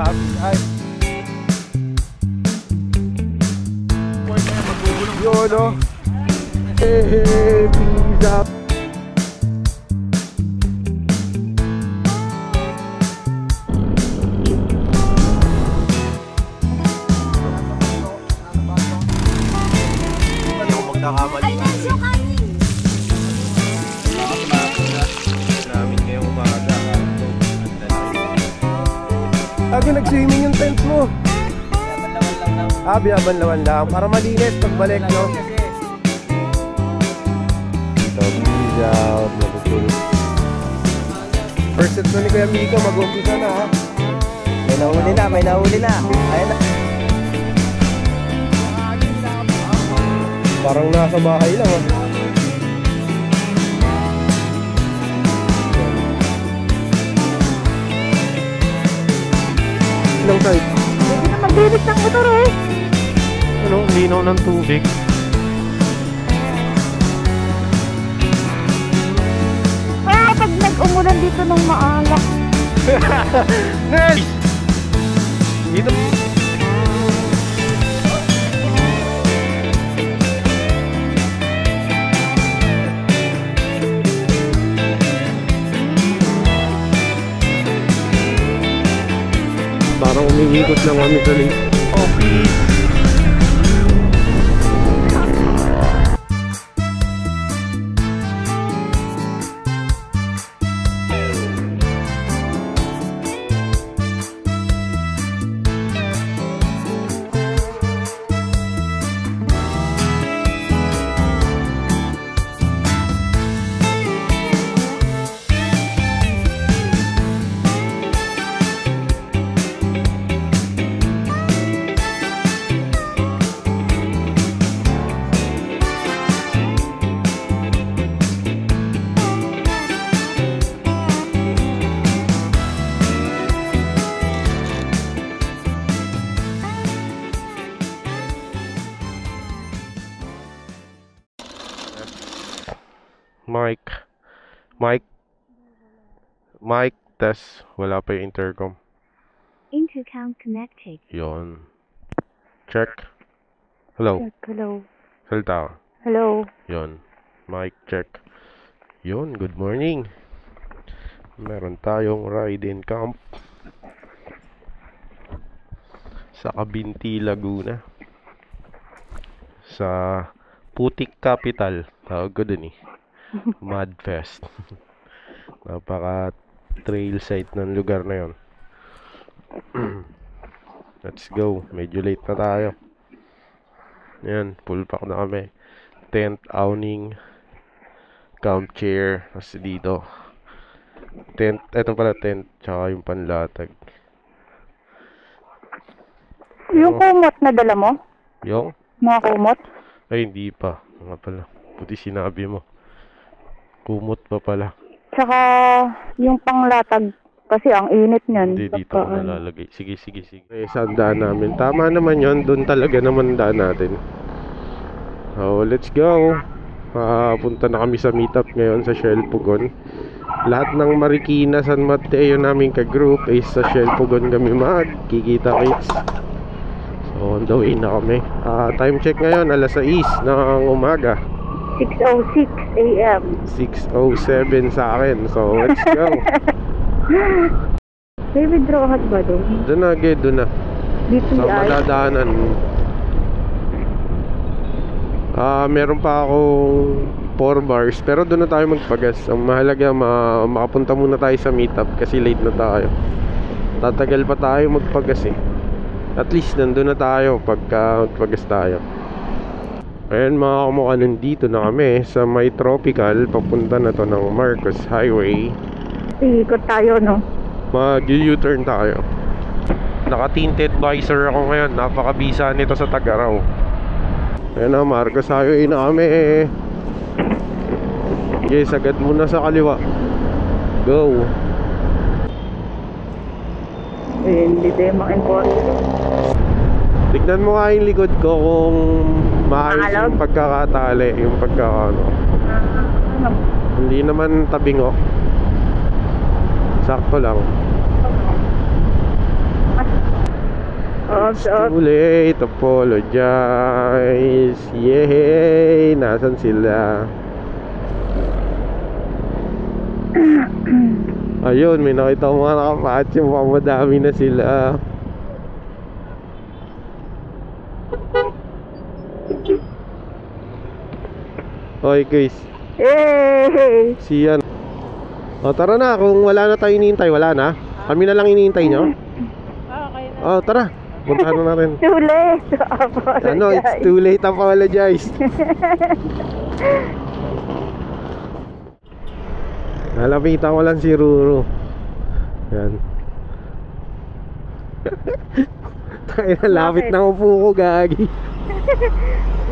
Ay. Yun o. Pizza. Nakakamali namin ngayong umaga. Lagi nag-swimming yung tent mo. Biyabanlawan lang para malinis pagbalik, no? Pizza, magutulog. First set na ni Kuya Miko, mag-umpisa na, ha? May nahuli na. Ayan na. Parang nasa bahay lang, ha? Ilang side? Hindi na maglinis ng motor, eh. Ano? Linaw ng tubig. Pag nag-umulan dito ng maalak. Nice! Dito. Parang umiikot lang kami sa lake. Okay. Mic, test. Wala pa yung intercom. Intercom connected. Yon. Check. Hello. Check, hello. Salita. Hello. Yon. Mic, check. Yon, good morning. Meron tayong ride in camp sa Cabinti, Laguna. Sa Putik Capital. Tawag ko dun, eh. Mudfest. Napaka trail site ng lugar na yon. Let's go. Medyo late na tayo. Ayan, full pack na kami. Tent, awning, camp chair. Kasi dito tent, eto pala tent, tsaka yung panlatag. Yung kumot na dala mo? Yung? Mga kumot? Ay, hindi pa. Nga pala. Buti sinabi mo. Kumot pa pala. Tsaka yung panglatag. Kasi ang init niyan. Hindi, dito ko nalalagay. Sige. Saan daan namin? Tama naman yon. Doon talaga naman daan natin. So, let's go. Punta na kami sa meetup ngayon sa Shell Pugon. Lahat ng Marikina, San Mateo naming ka-group is sa Shell Pugon kami magkikita-kits. So, on the way na kami. Time check ngayon, alas 6 ng umaga. 6:06 AM. 6:07 sa akin. So, let's go. May withdrawal ba doon? Doon na, doon na. DTI? Sa madadaanan. Meron pa akong 4 bars. Pero doon na tayo magpagas. Ang mahalaga, makapunta muna tayo sa meetup kasi late na tayo. Tatagal pa tayo magpagas, eh. At least nandun na tayo pagka magpagas tayo. Ayan mga kamukha, nandito na kami sa may tropical. Papunta na to ng Marcos Highway. Iikot tayo, no? Mag-U-turn tayo. Naka-tinted visor ako ngayon. Napakabisa nito sa Tagaraw. Ayan na, Marcos Highway na kami. Okay, sagad muna sa kaliwa. Go. Hindi tayo maka-import. Tignan mo nga yung likod ko kung maayos yung pagkakatali, yung pagkakano. Hindi naman tabingo. Sakto lang. Mas It's too late, apologize. Yay! Nasaan sila? Ayun, may nakita ko mga nakapatsi. Mukhang madami na sila. Okay guys, Yay! siyan. O tara na, kung wala na tayo hinihintay, wala na. Kami na lang hinihintay nyo. Okay na. O tara, puntahan na natin. Too late to apologize. Ano, it's too late, apologize. Nalapitan ko lang si Ruru. Yan. Tayo na, lapit na upo ko, gagi.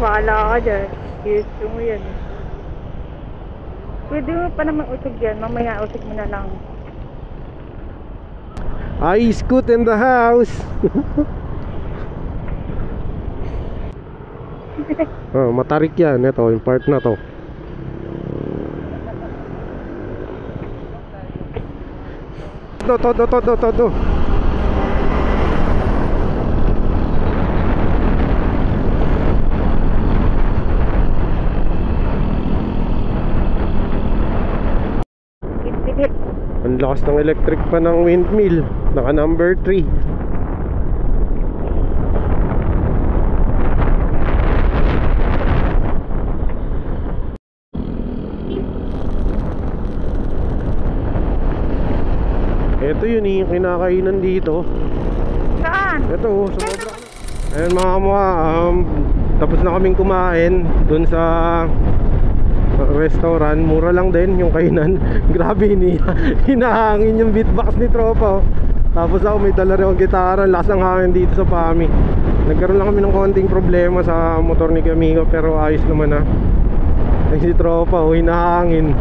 Bahala ka dyan. Gusto mo yan. Pwede mo pa naman usog yan. Mamaya usog mo na lang. I scoot in the house. Oh, matarik yan. Ito, yung part na to. To. Hit-hit. Ang lakas ng electric pa ng windmill. Naka number 3. Ito yun yung kinakainan dito. Saan? Ito, sa sobrang. Ayun mga kamukha, tapos na kaming kumain dun sa restaurant. Mura lang din yung kainan. Grabe, hinahangin yung beatbox ni tropa. Tapos ako may dala rin akong gitara. Lakas ng hangin dito sa PAMI. Nagkaroon lang kami ng konting problema sa motor ni Kamigo, pero ayos naman na. Ay si tropa, hinahangin.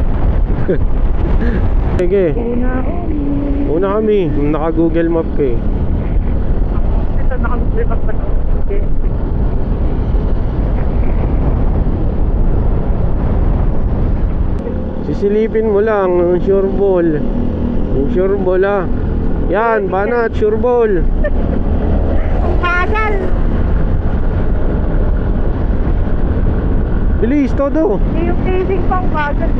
Sige, una kami, naka Google Map ka eh. Ito, nakagulipak pa ito. Okay. Sisilipin mo lang yung sure ball. Yung sure ball ah. Yan, banat, sure ball. Ang bagal! Bilis, todo. Yung casing pang bagal.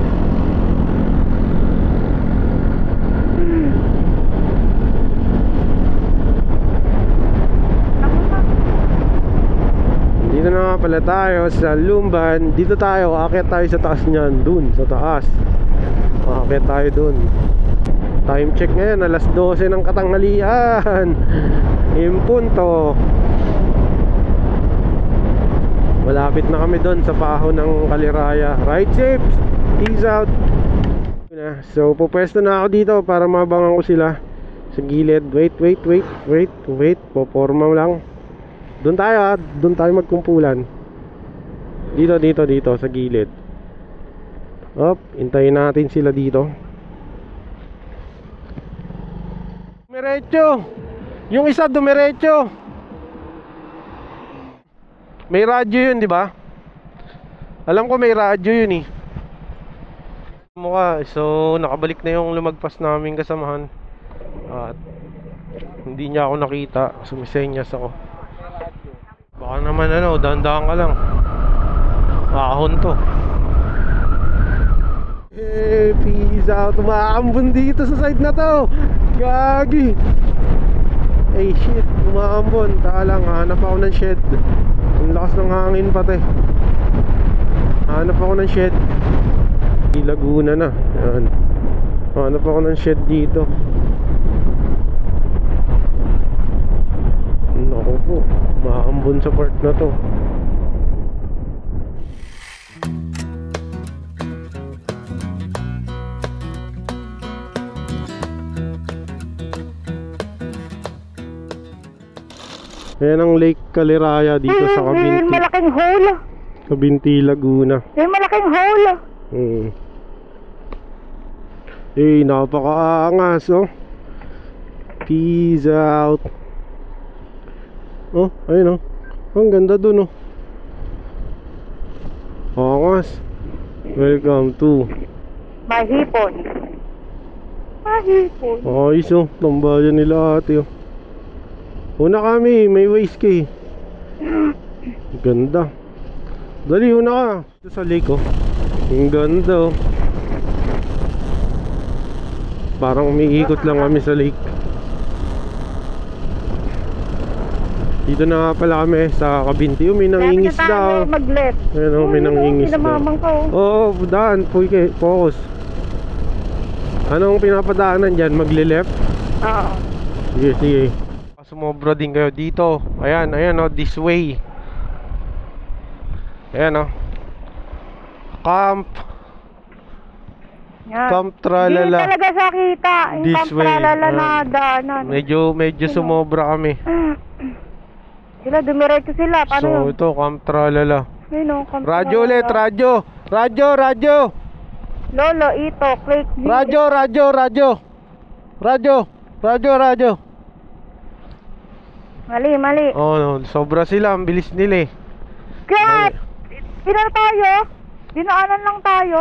Dito na nga pala tayo sa Lumban. Dito tayo, aakyat tayo sa taas niyan. Dun, sa taas. Aakyat tayo dun. Time check ngayon, alas 12 ng katanghalian. Impunto. Malapit na kami dun sa paho ng Kaliraya. Ride safe. Peace out. So, pupwesto na ako dito para mabangan ko sila sa gilid. Wait. Poporma lang. Doon tayo ha, doon tayo magkumpulan. Dito sa gilid. Op, hintayin natin sila dito. Dumiretso. Yung isa dumiretso. May radyo yun, di ba? Alam ko may radyo yun eh. Mukha, so nakabalik na yung lumagpas naming kasamahan. At hindi niya ako nakita. Sumisenyas ako. Baka naman ano, dahan-dahan ka lang. Ahon to. Hey, peace out. Umaambon dito sa side na to. Gagi. Hey shit, umaambon. Talang, hanap ako ng shed. Ang lakas ng hangin pati. Hanap ako ng shed. Laguna na. Yan. Hanap ako ng shed dito. Naku po, maambon sa part na to. Ayan ang Lake Caliraya dito sa May malaking hole. Cabinti, Laguna. May malaking hole. Eh, napakaangas oh. Peace out. Oh, ayun oh. Ang ganda dun oh. Angas. Welcome to Mahipon. Mahipon. ayos oh, tambayan nila ate oh. Una kami, may waste ka eh. Ganda. Dali, una ka. Ito sa lake oh. Ang ganda oh. Parang umiikot lang kami sa lake. Dito na nga pala kami sa Kabinti. May nangingis daw. Mag-left. Ayun oh, may nangingis daw. Pinamamang ko. Oo, daan. Puy, focus. Anong pinapadaanan dyan? Magli-left? Oo. Sige, sige. Sumobra din kayo dito. Ayan, ayan oh, this way. Ayan oh. Camp. Yan. Camp tralala. Hindi talaga sa kita. Yung This camp way. tralala na daanan. Medyo sumobra kami. Sila, dumiretso sila. Paano So yun? ito, camp tralala. Yun o, camp Radyo tralala. ulit, radyo. Radyo. Lolo, ito, click Z. Radyo. Mali. Oh, no, sobra sila, ang bilis nila eh. Kaya, pina tayo? Dinaanan lang tayo.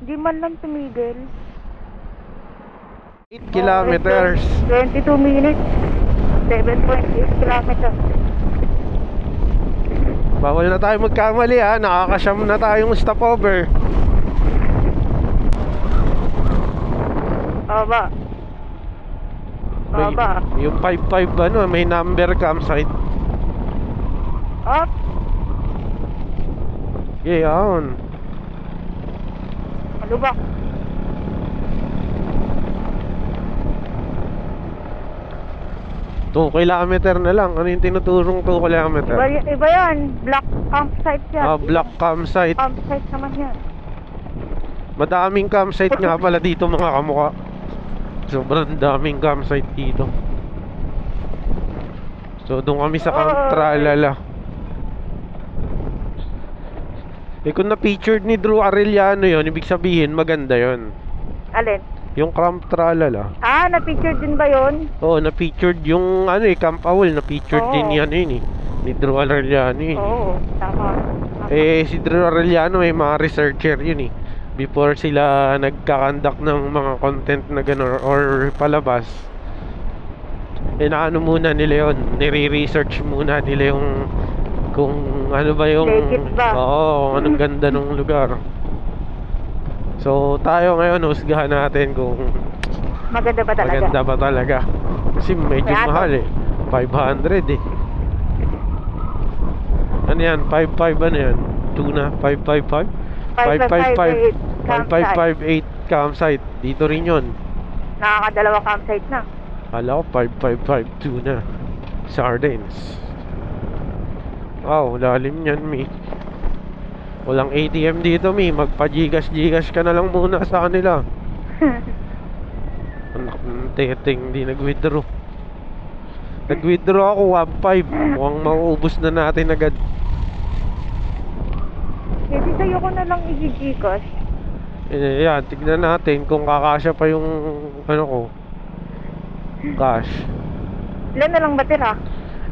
Hindi man lang tumigil. 8 kilometers. 22 minutes. 7.8 kilometers. Bawal na tayo magkamali ha, nakakasyam na tayong stopover. Aba. Yung 55 ano, may number campsite. Up. Yan. Ano ba? Two kilometer na lang. Ano yung tinuturong 2 kilometer? Iba yan. Black campsite yan. Black campsite. Campsite naman yan. Madaming campsite nga pala dito mga kamukha. Sobrang daming campsite dito. So doon kami sa Camp Tralala. Kung na-featured ni Drew Arellano yon, ibig sabihin maganda yon. Alin? Yung Camp Tralala. Na-picture din ba yun? Oo, na-featured yung Camp Owl, na-featured din yan yun eh. Ni Drew Arellano yun. Oo, tama. Si Drew Arellano may mga researcher yun eh. Before sila nagkakandak ng mga content na gano'n or palabas, naano muna nila yun, nire-research muna nila yung kung ano ba yung legit ba? Oo, anong ganda ng lugar. So tayo ngayon husgahan natin kung Maganda ba talaga? maganda ba talaga. Kasi medyo Kaya mahal eh, 500 eh. Ano yan? 55 ano yan? Tuna? 555? 5558 campsite. Dito rin yun. Nakakadalawa campsite na. Kala ko 5552 na. Sardines. Wow, lalim yan mi. Walang ATM dito mi. Magpa-gigas ka na lang muna sa kanila. Anak ng teteng, di nag-withdraw. Nag-withdraw ako 1.5. Mukhang mauubos na natin agad. Hindi sa'yo ko na lang i-gcash. Yan, tignan natin kung kakasya pa yung ano ko, cash. Ilan na lang ba tira?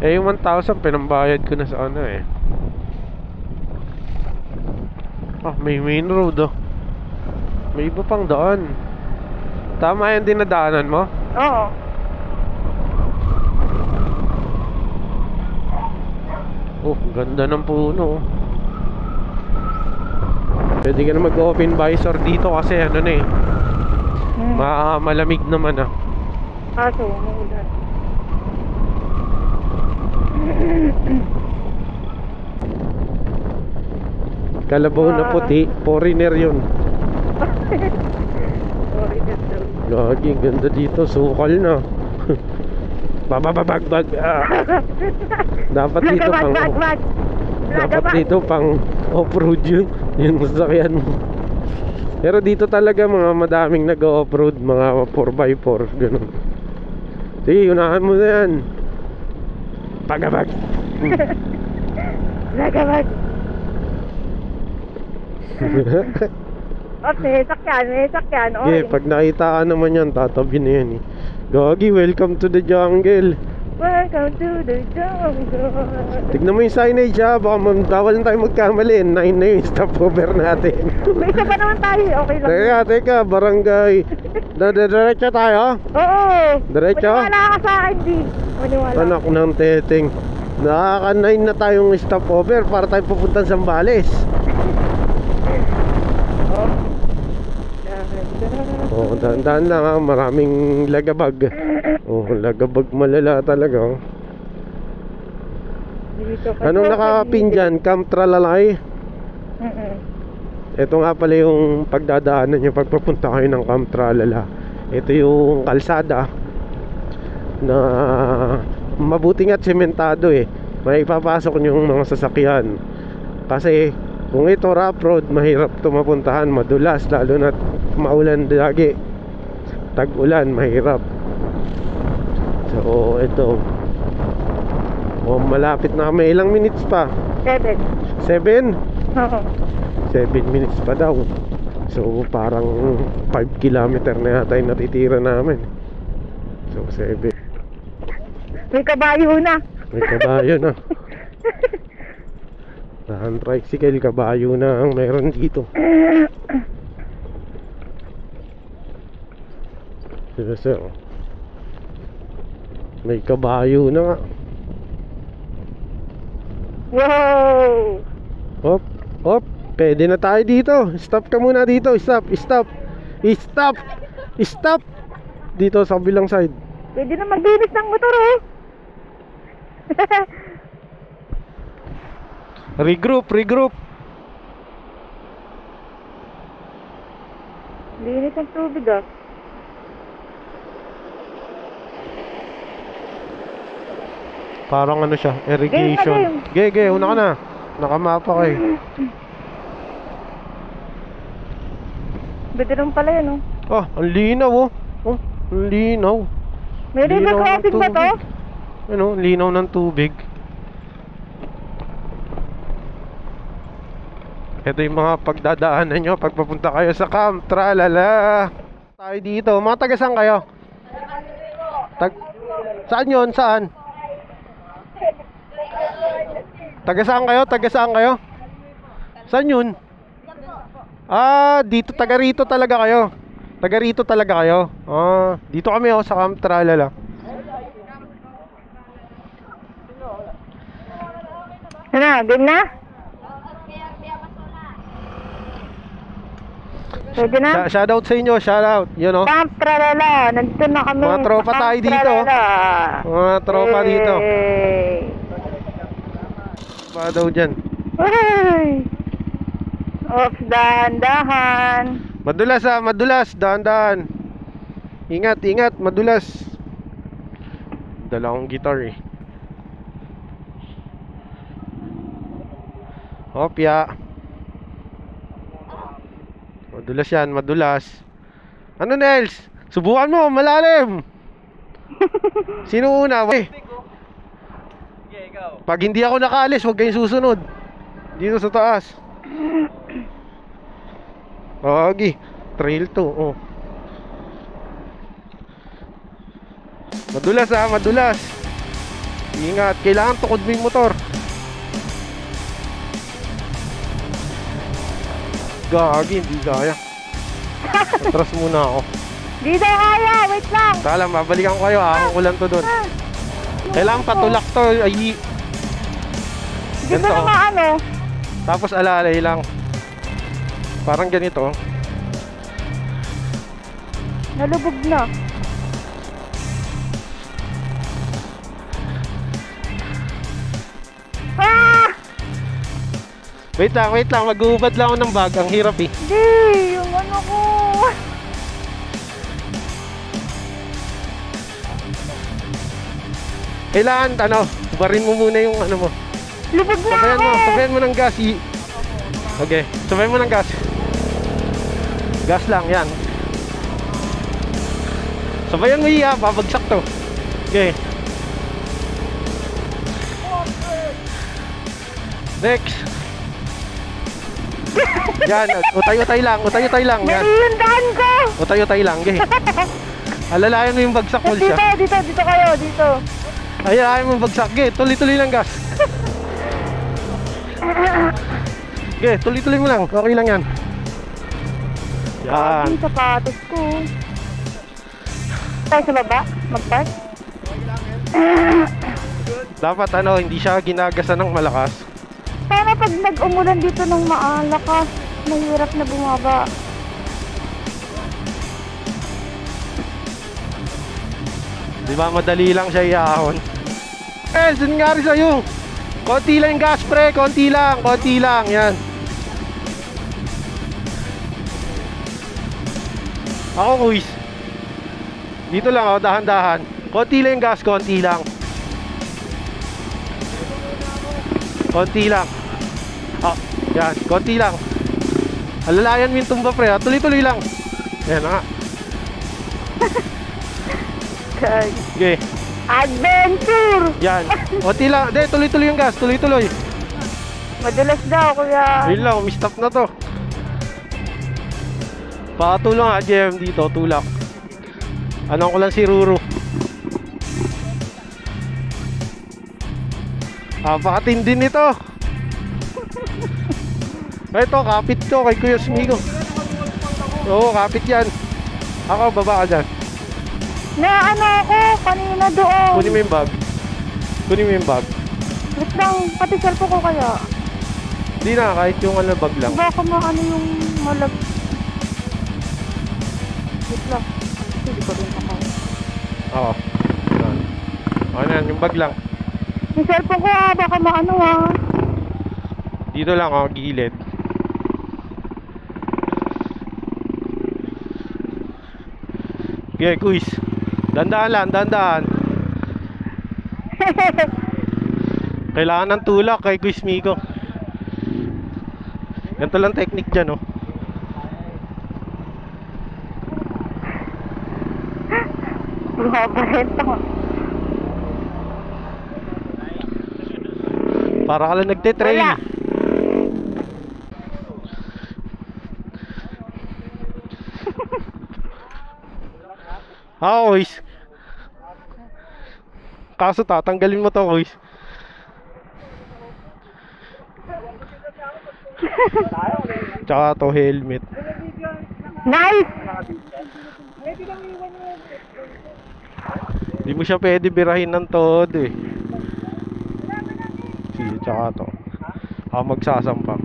Yung 1,000 pinambayad ko na sa ano eh. May main road oh. May iba pang daan. Tama yan din na daanan mo? Oo. Oh, ganda ng puno oh. Pwede ka na mag-open visor dito kasi ano na eh, malamig naman ah. So, umuulan. Kalabaw na puti, foreigner yun. Sorry, Lagi, ganda dito, sukal na. Babababag. Dapat dito pang dapat dito pang off-road yung sasakyan mo. Pero dito talaga mga madaming nag-off-road, mga 4x4 ganun. Sige, unahan mo na yan. Pagabag. Lagabag. May sakyan. Okay, pag nakita ka naman yan, tatabi na yan eh. Gagi, welcome to the jungle. Welcome to the jungle. Tignan mo yung signage ha, baka bawal na tayo magkamali. 9 na yung stopover natin. May isa pa naman tayo, okay lang. Teka, barangay. Diretso tayo? Oo. Diretso? Maniwala ka sa akin, Di. Maniwala. Anak ng teteng. Nakaka-9 na tayong stopover para tayo pupuntang Zambales. Oh, dahan-dahan lang ha, maraming lagabag. Oh, lagabag malala talaga oh. Dito ka. Anong nakapin dyan? Camp Tralalay? Ito nga pala yung pagdadaanan nyo pagpapunta kayo ng Camp Tralala. Ito yung kalsada na mabuting at sementado eh. May ipapasok nyo yung mga sasakyan. Kasi kung ito rough road, mahirap ito mapuntahan, madulas, lalo na maulan lagi. Tag-ulan, mahirap. So ito, oh, malapit na kami. Ilang minutes pa? 7. 7? Oo. 7 minutes pa daw. So parang 5 kilometer na yata yung natitira namin. So 7. May kabayo na. May kabayo na. Dahan tricycle, kabayo na ang meron dito. Sir, may kabayo na nga. Wow! Hop, hop. Pwede na tayo dito. Stop ka muna dito. Stop. Dito sa kabilang side. Pwede na maglinis ng motor oh. Regroup. Linis ang tubig ah. Parang ano siya, irrigation. Ge, una ka na. Nakamapa ka eh. Beteran pala yun oh. Oh, ang linaw oh. Oh, ang linaw. May river crossing ba to? Ano, linaw ng tubig. Ito yung mga pagdadaanan nyo pag papunta kayo sa Camp Tralala. Tayo dito. Mga taga saan kayo? Saan yun? Saan? Taga saan kayo? Saan yun? Ah, dito, taga rito talaga kayo. Ah, dito kami oh, sa Camp Tralala. Ano, game na? Pwede na? Shoutout sa inyo, shoutout. Yun oh. Camp Tralala, nandito na kami. Mga tropa Camp tayo dito. Tralala. Mga tropa dito. Hey. Ba daw dyan. Hey. Ops, dahan-dahan. Madulas ah, madulas. Dahan-dahan. Ingat, madulas. Dala akong gitar eh. Hopya. Madulas yan, madulas. Ano Nels? Subukan mo, malalim. Sino una? Pag hindi ako nakaalis, huwag kayong susunod. Dito sa taas. Okay, trail to oh. Madulas ah, madulas. Ingat, kailangan tukod mo yung motor. Gagi, hindi kaya. Atras muna ako. Di daw kaya, wait lang. Tala, mabalikan ko kayo, ako ko lang to doon. Kailangan patulak to, ay. Di ba Ganito, naman ano? tapos alalay lang. Parang ganito. Nalubog na. Ah! Wait lang, mag-uubad lang ako ng bag. Ang hirap eh. Di, yung ano ko. Kailangan, barin mo muna yung ano mo. Lubog na Sabayan mo ng gas. Okay, sabayan mo ng gas. Gas lang, yan. Sabayan mo babagsak to. Okay. Next. Yan, utay-utay lang. Yan. Naiindahan ko. Utay-utay lang, okay. Alalayan mo yung bagsak mo siya. Dito kayo, dito. Ay, ayaw mo bagsak. Ge, tuloy-tuloy lang gas. Ge, tuloy-tuloy mo lang. Okay lang yan. Yan. Yung sapatos ko. Tayo sa baba? Mag-park? Dapat ano, hindi siya ginagasan ng malakas. Sana pag nag-umulan dito ng maalakas, mahirap na bumaba. Di ba madali lang siya iahon? Eh, nangyari sa'yo. Konti lang yung gas pre, konti lang, yan. Ako kuis. Dito lang oh, dahan-dahan. Konti lang yung gas, konti lang. Konti lang. Oh, yan, konti lang. Alalayan mo yung tumba pre, ha? Tuloy-tuloy lang. Yan na nga. Okay. Adventure! Yan. Konti lang. Hindi, tuloy-tuloy yung gas, tuloy-tuloy. Madulas daw, kuya. Ayun lang, umistop na to. Pakatulong ha, JM dito, tulak. Anong ko lang si Ruru. Pakatindi nito. Ito, kapit ko kay Kuya Smigo. Oo, kapit yan. Ako, baba ka dyan. Na ano ako, kanina doon. Kunin mo yung bag. Kunin mo yung bag. Wait lang, pati cellphone ko kaya. Hindi na, kahit yung ano, bag lang. Baka maano yung malag... Wait lang. Hindi ko rin makaya. Oo. Ano yan, yung bag lang. Yung cellphone ko baka maano Dito lang, gilid. Okay, quiz. Dandaan lang, dandaan. Kailangan ng tulak kay Quiz Miko. Ganito lang technique dyan, oh. Bumabarento. Para ka lang nagte-train. Wala. Quiz. Kaso tatanggalin mo to, Quiz. Tsaka to helmet. Nice! Di mo siya pwede birahin ng todo eh. Sige, tsaka to. Ako magsasampak.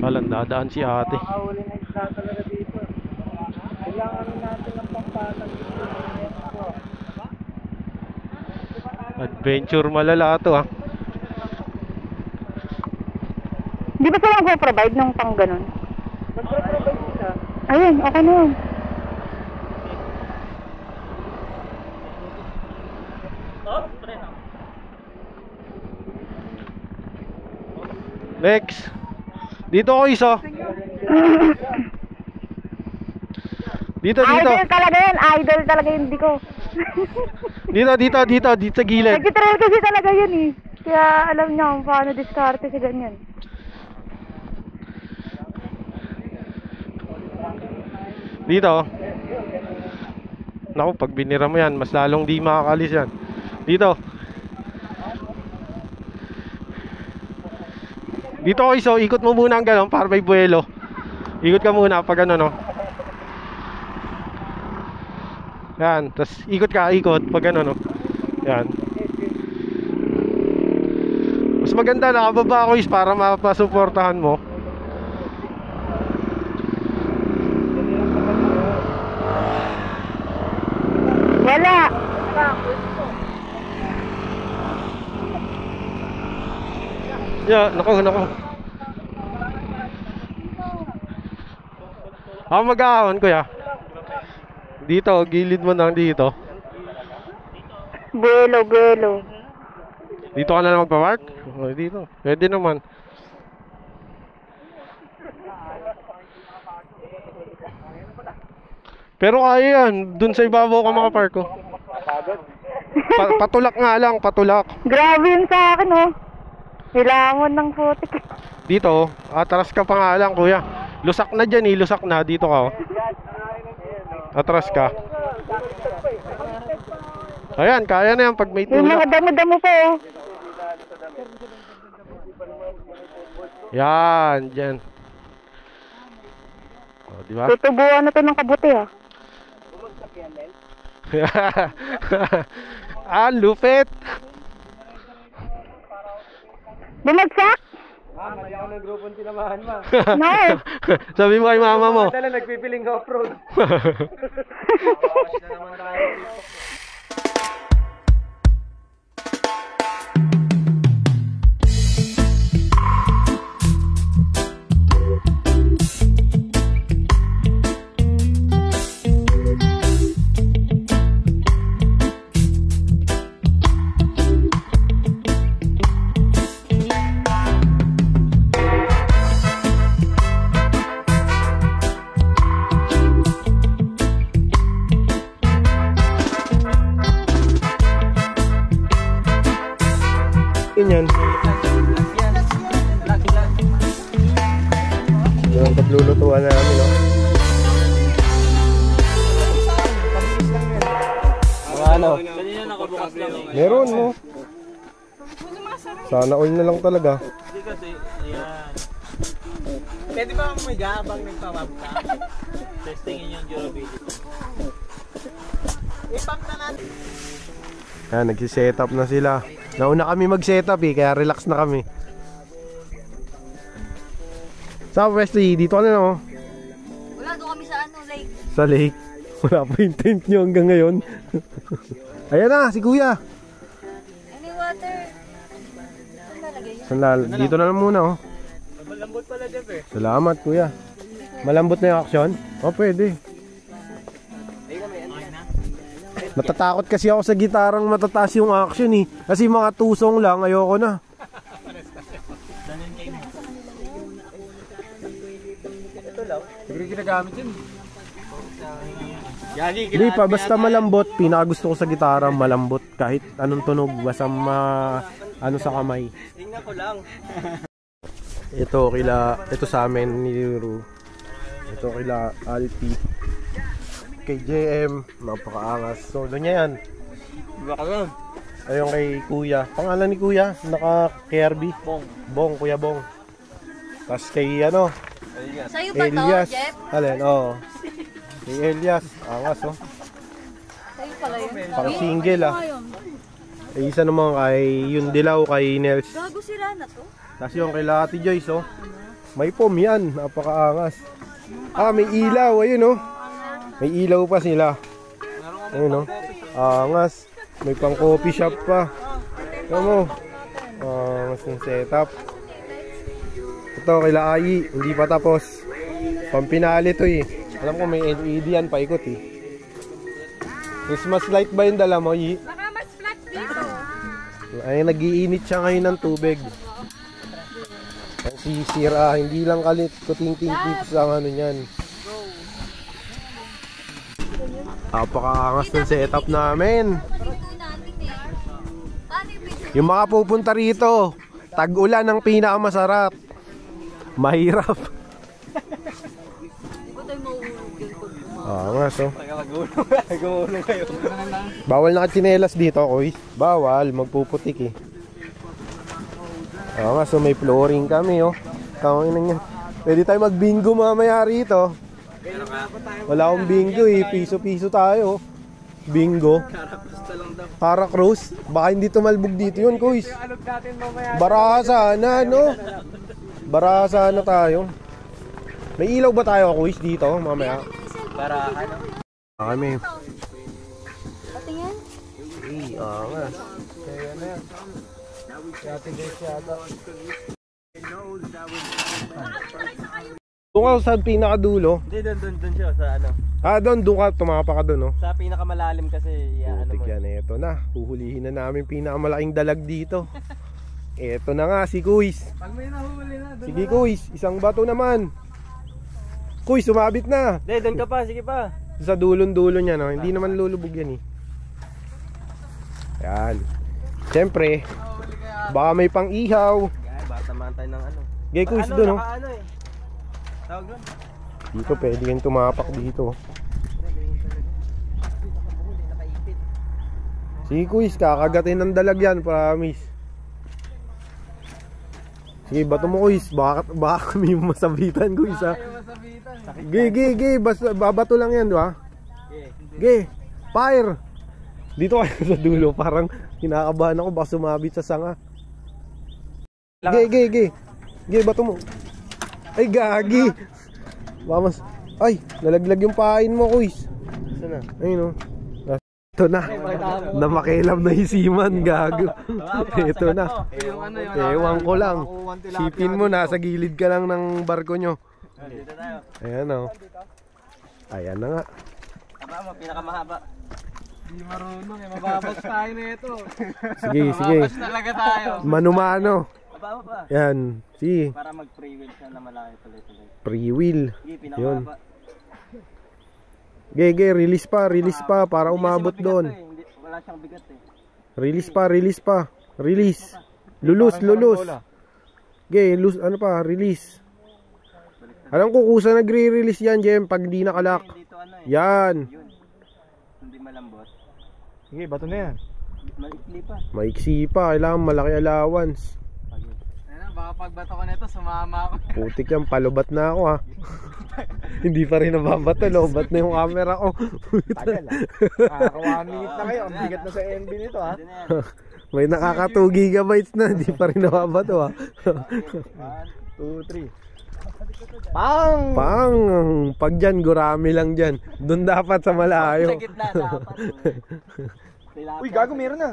Walang dadaan si ate. Adventure malala to ha. Di ba sila mag-provide ng pang ganun? Mag-provide sila. Ayun, okay na yun. Next. Dito ko isa. Dito. Idol talaga yun, idol talaga yun, di ko. Dito sa gilid. Nag-trail kasi talaga yun eh. Kaya alam niya kung paano diskarte sa ganyan. Dito. Naku, pag binira mo yan, mas lalong di makakalis yan. Dito. Dito ko iso, ikot mo muna ang gano'n para may buwelo. Ikot ka muna pag ano, no. Yan, tas ikot pag ano, no. Yan. Mas maganda nakababa ako is para mapasuportahan mo. Wala! Yeah, naku. Ako mag-ahon, kuya. Dito, gilid mo lang dito. Buelo. Dito ka na lang magpa-park? Dito. Pwede naman. Pero kaya yan. Dun sa ibabaw ka makapark ko. Patulak nga lang, patulak. Grabe yun sa akin oh. Kailangan ng putik. Dito, atras ka pa nga lang, kuya. Lusak na dyan eh, lusak na. Dito ka oh. Atras ka. Ayan, kaya na yan pag may Yung tulak. mga damo-damo pa oh. Yan, dyan. O, di ba? Tutubuan na to ng kabuti ah. Ah, lupit. Bumagsak? Mali ako ng grupong tinamahan ma. No. Sabi mo kay mama mo. Dala nagpipiling off-road. Yan. Yung paglulutuan namin, no? Ano? Kanina nakabukas lang eh. Meron, no? Sana all na lang talaga. Hindi kasi, ayan. Pwede ba may gabang nagpapamta? Testingin yung durability. I-pump na natin. Ayan, nagsiset up na sila. Nauna kami mag-set up eh, kaya relax na kami. Sa Wesley, dito ka na no? Wala, doon kami sa ano, lake. Sa lake. Wala pa yung tent nyo hanggang ngayon. Ayan na, si kuya. Any water? Saan lalagay yun? Dito na lang muna oh. Malambot pala dyan eh. Salamat kuya. Malambot na yung action? Oh, pwede. Natatakot kasi ako sa gitarang matataas yung action eh. Kasi mga tusong lang, ayoko na. Ito lang. Siguro ginagamit yun. Hindi pa, basta malambot. Pinakagusto ko sa gitara, malambot. Kahit anong tunog, basta ano sa kamay. Tingnan ko lang. Ito sa amin ni Ru. Ito kila Alpi. Kay JM, napakaangas. So, doon niya yan. Baka lang. Ayun kay Kuya. Pangalan ni Kuya, naka-KRB. Bong, Kuya Bong. Tapos kay ano, Sa'yo ba to, Elias. Jeff? Alin, oo. Kay Elias, angas oh. Sa'yo pala yun. Pang single ah. Eh, isa naman kay yung Dilaw, kay Nels. Gago sira na to. Tapos yung kay Ate Joyce oh. May pom yan, napakaangas. Ah, may ilaw, ayun oh. May ilaw pa sila. Ayun oh. Angas. May pang coffee shop pa. Ito mo. Angas yung setup. Ito kila Ayi, hindi pa tapos. Pampinali to eh. Alam ko may LED yan, paikot eh. Christmas light ba yung dala mo, Yi? Baka mas flat dito. Ay, nag-iinit siya ngayon ng tubig. Ang sisira, hindi lang kalit, kuting-ting tips ang ano niyan. Napakaangas ng setup namin. Yung mga pupunta rito, tag-ulan ang pinakamasarap. Mahirap. Angas oh. Nagulong kayo. Bawal nakatsinelas dito, koy. Bawal, magpuputik eh. Angas oh, may flooring kami oh. Tawagin na yan. Pwede tayo mag-bingo mamaya rito. Wala akong bingo eh, piso-piso tayo. Bingo. Para Cruz. Baka hindi tumalbog dito yun, kuys. Barasa na, no? Barasa na tayo. May ilaw ba tayo, kuys, dito mamaya? Para ano? Kami. Patingin? Nga. Kaya na yan. Yate guys yata. Doon ka sa pinakadulo. Hindi, doon siya sa ano. Doon ka, tumapa ka doon, no? Sa pinakamalalim kasi, ano Putik mo. yan, eto na. Huhulihin na namin pinakamalaking dalag dito. Eto na nga, si Kuys. Pag may nahuli na, doon. Sige Kuys, isang bato naman. Kuys, sumabit na. Hindi, doon ka pa, sige pa. Sa dulon-dulo niya, no? Hindi naman lulubog yan, eh. Yan. Siyempre, baka may pang-ihaw. Gaya, baka tamaan tayo ng ano. Gay Kuys, doon, no? Ano eh. Tawag doon. Dito, pwede kayong tumapak dito. Sige kuis, kakagatin ng dalag yan, promise. Sige, bato mo kuis. Baka kami masabitan kuis ha. Ge, basta babato lang yan, di ba? Ge, fire. Dito kayo sa dulo, parang kinakabahan ako baka sumabit sa sanga. Ge, bato mo. Ay, gagi. Vamos. Ay, nalaglag yung pain mo, kuis. Saan na? Ayun, oh. Ito na. Namakilam na isiman, gago. Ito na. Ewan ko lang. Sipin mo, nasa gilid ka lang ng barko nyo. Dito tayo. Ayan, oh. Ayan na nga. Tama mo, pinakamahaba. Hindi marunong eh, mababas tayo na ito. Sige. Mababas talaga tayo. Mano-mano. Mababa pa. Yan. Sige. Para mag-free wheel siya na malaki tuloy-tuloy. Free wheel. Sige, pinakamahaba. Ge, release pa para umabot doon. Hindi, wala siyang bigat eh. Release pa. Release. Lulus. Ge, ano pa, release. Alam ko kusa nagre-release yan, Jem, pag di nakalak. Dito ano eh. Yan. Yun. Hindi malambot. Sige, bato na yan. Maikli pa. Maiksi pa, kailangan malaki allowance. Ayun, baka pagbato ko nito, sumama ako. Putik yan, palubat na ako ha. Hindi pa rin nababato, lobat na yung camera ko. Tagal ah. Nakaka 1 minute na kayo. Ang bigat na sa MB nito ha. Pwede na yan. May nakaka 2 gigabytes na, hindi pa rin nababato ha. 1, 2, 3. Pang! Pag dyan, gurami lang dyan. Doon dapat sa malayo. Sa gitna dapat. Uy, gago, meron na.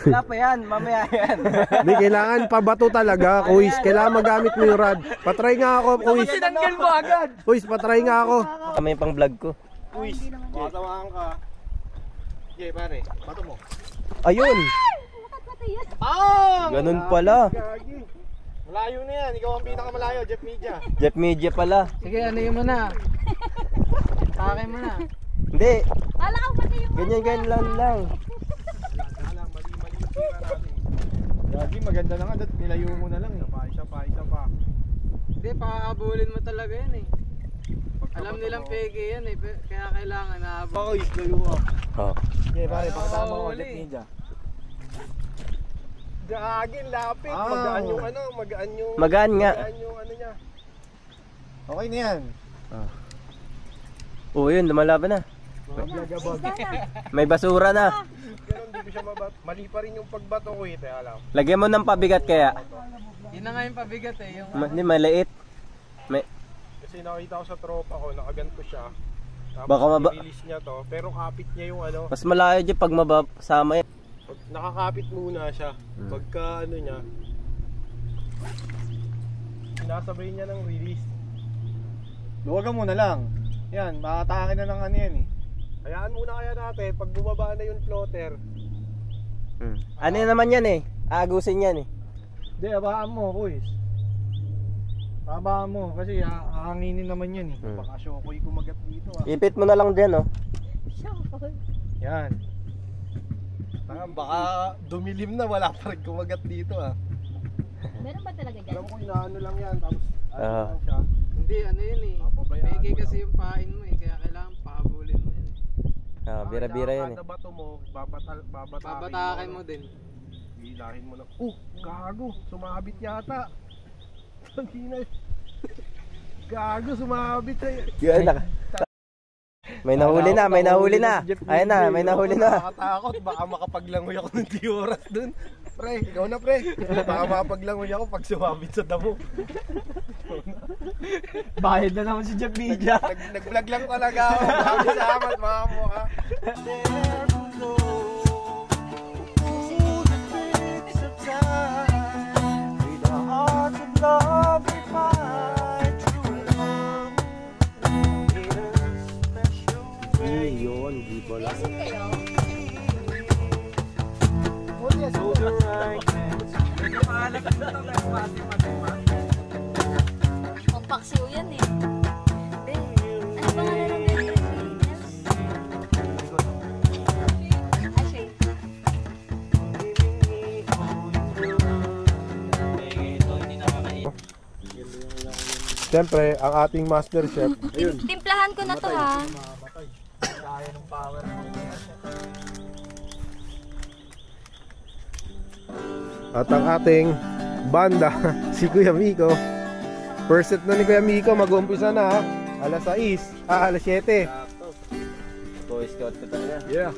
Wala pa yan, mamaya yan. Hindi, kailangan pabato talaga, kuis. Kailangan magamit mo yung rod. Patry nga ako, kuis. Tinanggal mo agad. Kuis, patry nga ako. Kami pang vlog ko. Uy, makatawakan ka. Sige, pare, bato mo. Ayun! Ganun pala. Gagi. Malayo na yan. Ikaw ang pinakamalayo, Jeff Media. Jeff Media pala. Sige, ano yun mo na? Takay mo na. Hindi. Ala ka pati yung Ganyan lang. Mali yung tira natin. Gagi, maganda na nga. Nilayo mo na lang. Paisa pa. Hindi, pakakabulin mo talaga yan eh. Alam nilang peke yan eh, kaya kailangan nahabol. Bako, layo mo. Oh. Okay, pare, pakatama ko, Huli. Jeff Media. Gagin, lapit. Ah. Magaan yung Magaan nga. yung ano niya. Okay na yan. Oo, yun, lumalaban na. May basura na. Ganun, di ko siya mabat. Mali pa rin yung pagbato ko eh. Teka lang. Lagyan mo ng pabigat kaya. Yun na nga yung pabigat eh. Yung Hindi, maliit. Kasi nakita ko sa tropa ko, nakaganto siya. Tapos Baka release niya to, pero kapit niya yung ano. Mas malayo dyan pag mabasama yan. Pag nakakapit muna siya. Pagka ano niya, sinasabay niya ng release. Luwagan mo na lang. Yan, makatake na ng ano yan eh. Hayaan muna kaya natin, pag bumaba na yung floater. Ano naman yan eh? Agusin yan eh. Hindi, abaan mo, kuis. Abaan mo, kasi hahanginin naman yan eh. Baka syokoy kumagat dito ah. Ipit mo na lang dyan oh. Yan. Baka dumilim na, wala pa rin kumagat dito ah. Meron ba talaga dyan? Alam ko inaano lang yan, tapos ano Ah. lang siya. hindi, ano yun eh. Papabayaan Peke mo kasi lang. yung pain mo eh, kaya kailangan pahabulin mo yun eh. Bira-bira yan eh. Kada bato mo, babatakin Babatakin mo din. Hilahin mo na. Gago, sumabit yata. Tangina. Gago, sumabit eh. Yan na. May nahuli na. Ayan na, may nahuli na. Nakakatakot, baka makapaglangoy ako ng di oras dun. Pre, ikaw na pre. Baka makapaglangoy ako pag sumabit sa damo. Bayad na naman si Jeff Media. Nag-vlog lang talaga ako. Maraming salamat mga mukha. Yun, di ba lang. Blessing kayo? Pampaksiw yan eh. Ano ba nga lang din? Ashay. Siyempre, ang ating master chef. Timplahan ko na to ha. At ang ating banda, si Kuya Miko. First set na ni Kuya Miko, mag-uumpisa na ha. Alas 6, alas 7. Boy Scout ko talaga. Yeah.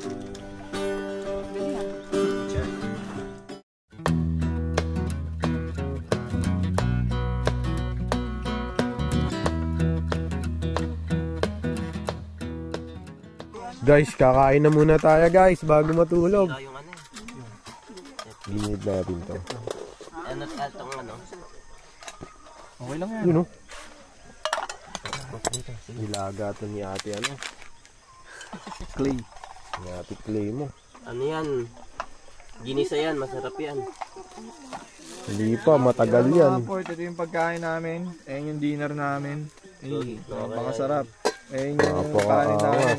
Guys, kakain na muna tayo guys bago matulog. Yung ano eh. Ginid natin to. Ano atong ano? Okay lang yan. Yun o. Nilaga to ni ate ano. Clay. Ni ate Clay mo. Ano yan? Ginisa yan, masarap yan. Hindi pa, matagal yan. Ito yung pagkain namin. Ayan yung dinner namin. Ay, napakasarap. Ayan yung Napakaangas. kanin namin.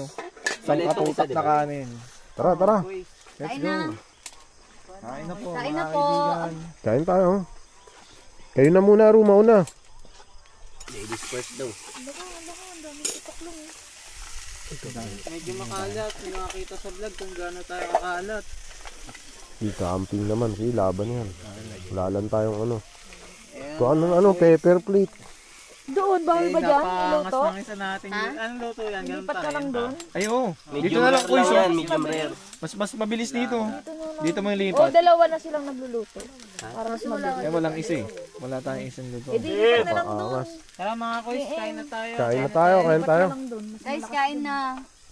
Isang Maliit yung katutak isa, na diba? kanin. Tara, tara. Let's Kain go. na. Kain na po. Kain na mga po. kaibigan. Kain tayo. Kayo na muna, Ru, mauna. Ladies first daw. Medyo makalat. Hindi nakakita sa vlog kung gaano tayo kakalat. Si camping naman, si laban yan. Wala lang tayong ano. Kung ano, pepper plate. Doon, bawal ba dyan? Niluto? ng isa natin. Anong luto yan? Ganun Lipat ka lang doon. Ay, oo. Dito Medium na lang rare po lang iso. yan, medium rare. Mas mabilis dito. Dito mo yung O, lipat. dalawa na silang nagluluto. Para mas mabilis. Eh, walang isa eh. Wala tayong isang luto. Eh, di lipat na lang doon. Angas. Tara mga kuys, kain na tayo. Kain na tayo, kain Lipat tayo. na lang doon. Guys, kain na.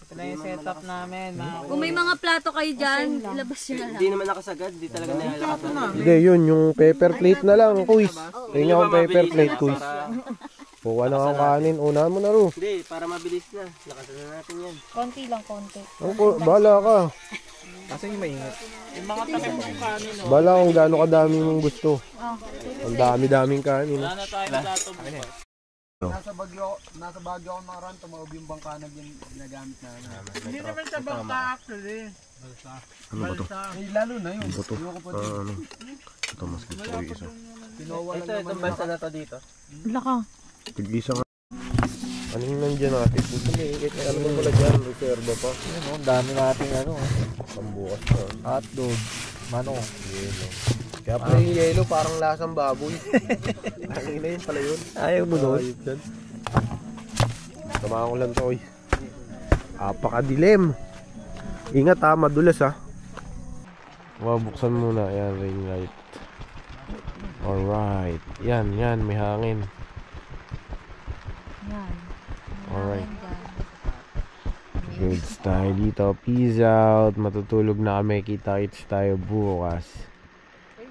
Ito na yung setup namin. Kung may mga plato kayo dyan, ilabas nyo na lang. Hindi naman nakasagad, di talaga nilalakasan. Hindi, yun, yung pepper plate na lang, kuis. Tingnan akong pepper plate, kuis. Kuha na akong kanin, unahan mo na, Ru. Hindi, para mabilis na. Lakasan na natin yan. Konti lang, konti. Bahala ka. Kasi yung maingat. Yung mga takip ng kanin, no? Bahala kung gaano kadami mong gusto. Ang dami-daming kanin. Wala na tayo plato bukas. Nasa Baguio ako mga ran, tumaob yung bangka na ginagamit namin. Hindi naman sa bangka actually. Ano ba to? Eh, lalo na yun. Ano ba to? Ano? Ito, mas gusto ko yung isa. Tinowalan Ito, itong bansa na to dito. Laka. Tigisa nga. Ano yung nandiyan natin? Puto may ikit. Ano mo pala dyan? Reserva pa. Yun, ang dami nating ano. Pambukas pa. Hotdog. Manok. Yelo. Kaya pala yung yelo parang lasang baboy. Ang ina yun pala yun. Ayaw mo nun? Ayop dyan. Tamahan ko lang to, oy. Apakadilim. Ingat ha, madulas ha. Buksan muna. Ayan, ring light. Alright. Yan, may hangin. Yan. Alright. Good tayo dito. Peace out. Matutulog na kami. Kita-kits tayo bukas.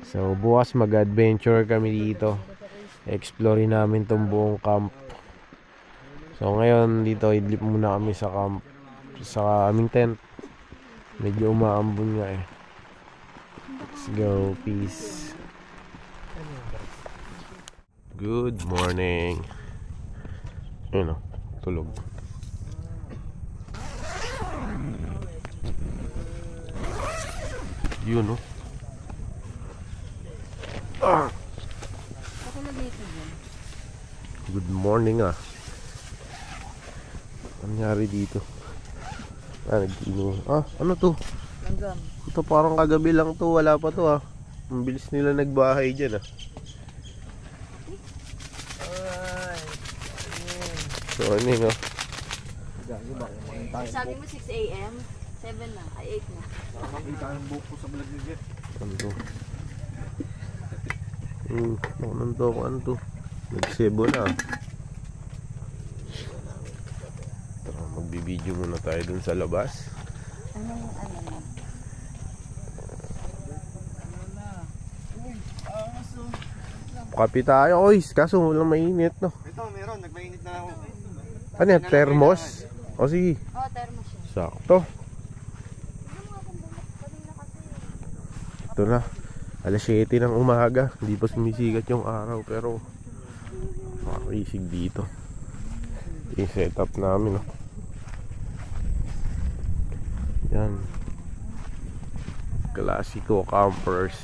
So, bukas mag-adventure kami dito. Explore namin tong buong camp. So, ngayon dito, idlip muna kami sa camp. Sa aming tent. Medyo umaambon nga eh. Let's go. Peace. Good morning. Ayun o, tulog. Yun o. Good morning ah. Ano nangyari dito? Nag-inom. Ano to? Langgam. Ito parang kagabi lang to. Wala pa to ah. Ang bilis nila nagbahay dyan ah. So ano yun oh. Sabi mo 6 a.m., 7 na, ay 8 na. Makikita ang buhok ko sa vlog ni Jeff. Ano to? Ano to? Nagsebo na. Tara, magbibideo muna tayo dun sa labas. Kape tayo, oy. Kaso walang mainit, no? Ito, meron. Nagmainit na ako. Ano yan? Thermos? O sige. Oh, thermos yun. Sakto. Ito na. Alas 7 ng umaga. Hindi pa sumisikat yung araw. Pero makakisig dito. I-set up namin. No? Yan. Klasiko campers.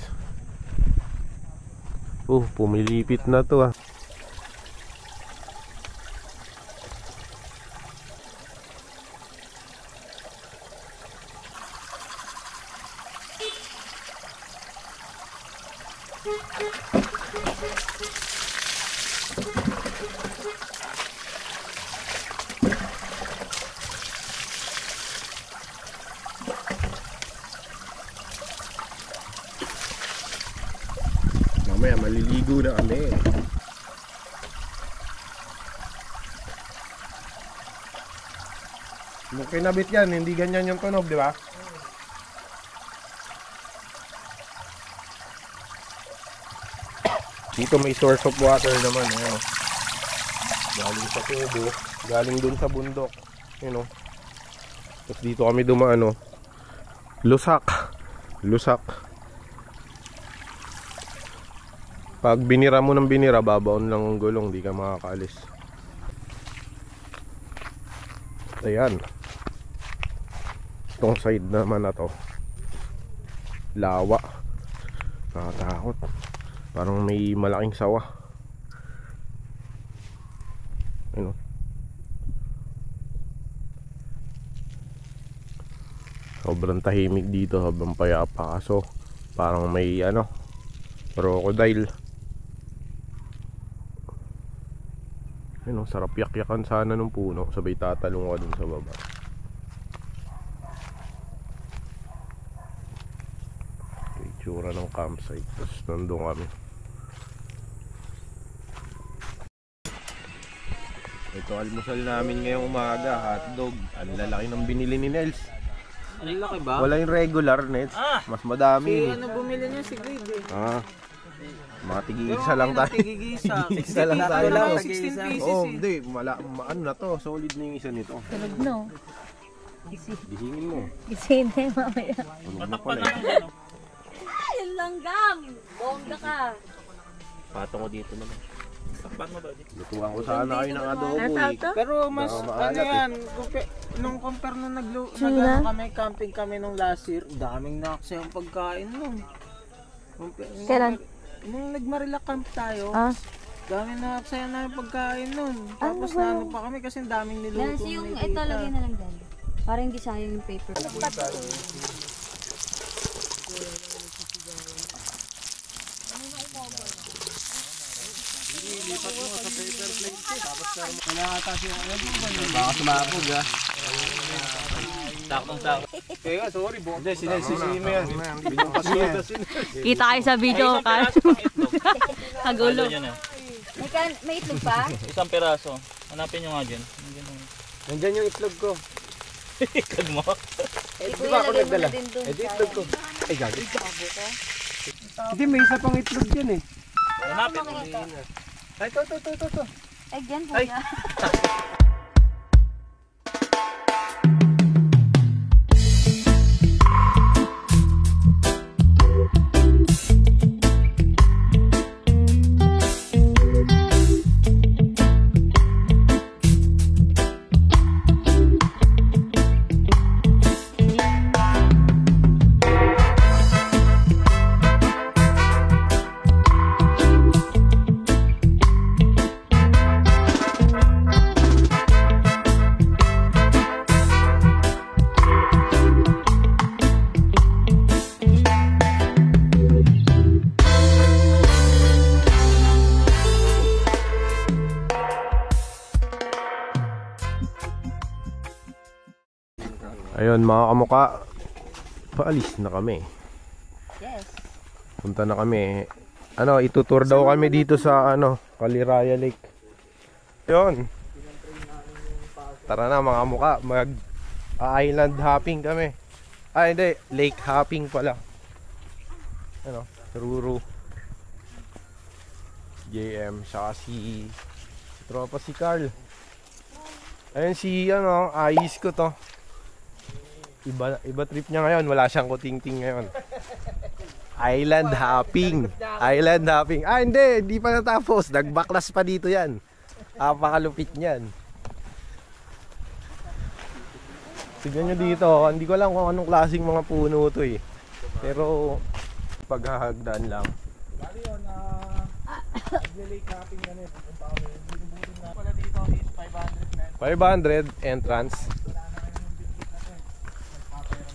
Pumilipit na to ah. Mamaya maliligo na kami. Nung kinabit yan, hindi ganyan yung tunog, di ba? Dito may source of water naman, eh. Galing sa tubo, galing dun sa bundok, you know. Tapos dito kami dumaan, lusak. Pag binira mo ng binira, babaon lang ang gulong, di ka makakaalis. Ayan. Itong side naman na to, lawa. Nakatakot. Parang may malaking sawa. Ano? Sobrang tahimik dito habang payapa, kaso parang may crocodile. Sarap yak-yakan sana ng puno, sabay tatalong ka dun sa baba. Itsura ng campsite, tapos nandun kami. Ito almusal namin ngayong umaga, hotdog. Ang lalaki ng binili ni Nels. Ang laki ba? Wala yung regular, Nels. Mas madami. Bumili niya si Grade eh. Mga tig-iisa lang tayo. Tig-iisa lang tayo. 16 pieces Hindi. Ano na to? Solid na yung isa nito. Tulog no. Bihingin mo. Gising na mamaya. Tulog na pala eh. Ayun langgam! Bongga ka! Patong ko dito naman. Takpan mo ba? Lutuan ko sana kayo ng adobo eh. Pero mas yan, nung compare nung kami, camping kami nung last year, daming nakasayang pagkain nun. Kailan? Nung nagmarila camp tayo, daming nakasayang namin pagkain nun. Tapos nano pa kami kasi daming niluto. Yan, yung ito lagay na lang dyan. Para hindi sayang yung paper. Baka sumabog ha. Sakong-sakong. Kaya sorry, Hindi, sinasisihin mo yan. Kita kayo sa video. Kagulo. May itlog pa? Isang piraso. Hanapin nyo nga dyan. Nandyan yung itlog ko. Ikad mo. Di ba ako nagdala? Di itlog ko. Ay, gabi. Hindi, may isa pang itlog dyan eh. Hanapin mo. Ay, to. Ay, dyan kuya. Ayun mga kamuka, paalis na kami. Yes. Punta na kami. Itutour daw kami dito sa Caliraya Lake. Yun. Tara na mga kamuka, mag island hopping kami. Ay hindi, lake hopping pala. Ruru, JM, saka si tropa si Carl. Ayun si ayos ko to. Iba trip niya ngayon, wala siyang kuting-ting ngayon. Island hopping. Hindi pa natapos. Nagbaklas pa dito yan. Pakalupit niyan. Tignan nyo dito, hindi ko alam kung anong klaseng mga puno to eh. Pero paghahagdan lang. Bali yun, lake hopping na nito. Punta kami. Binubutin na pala dito is 500 500 entrance.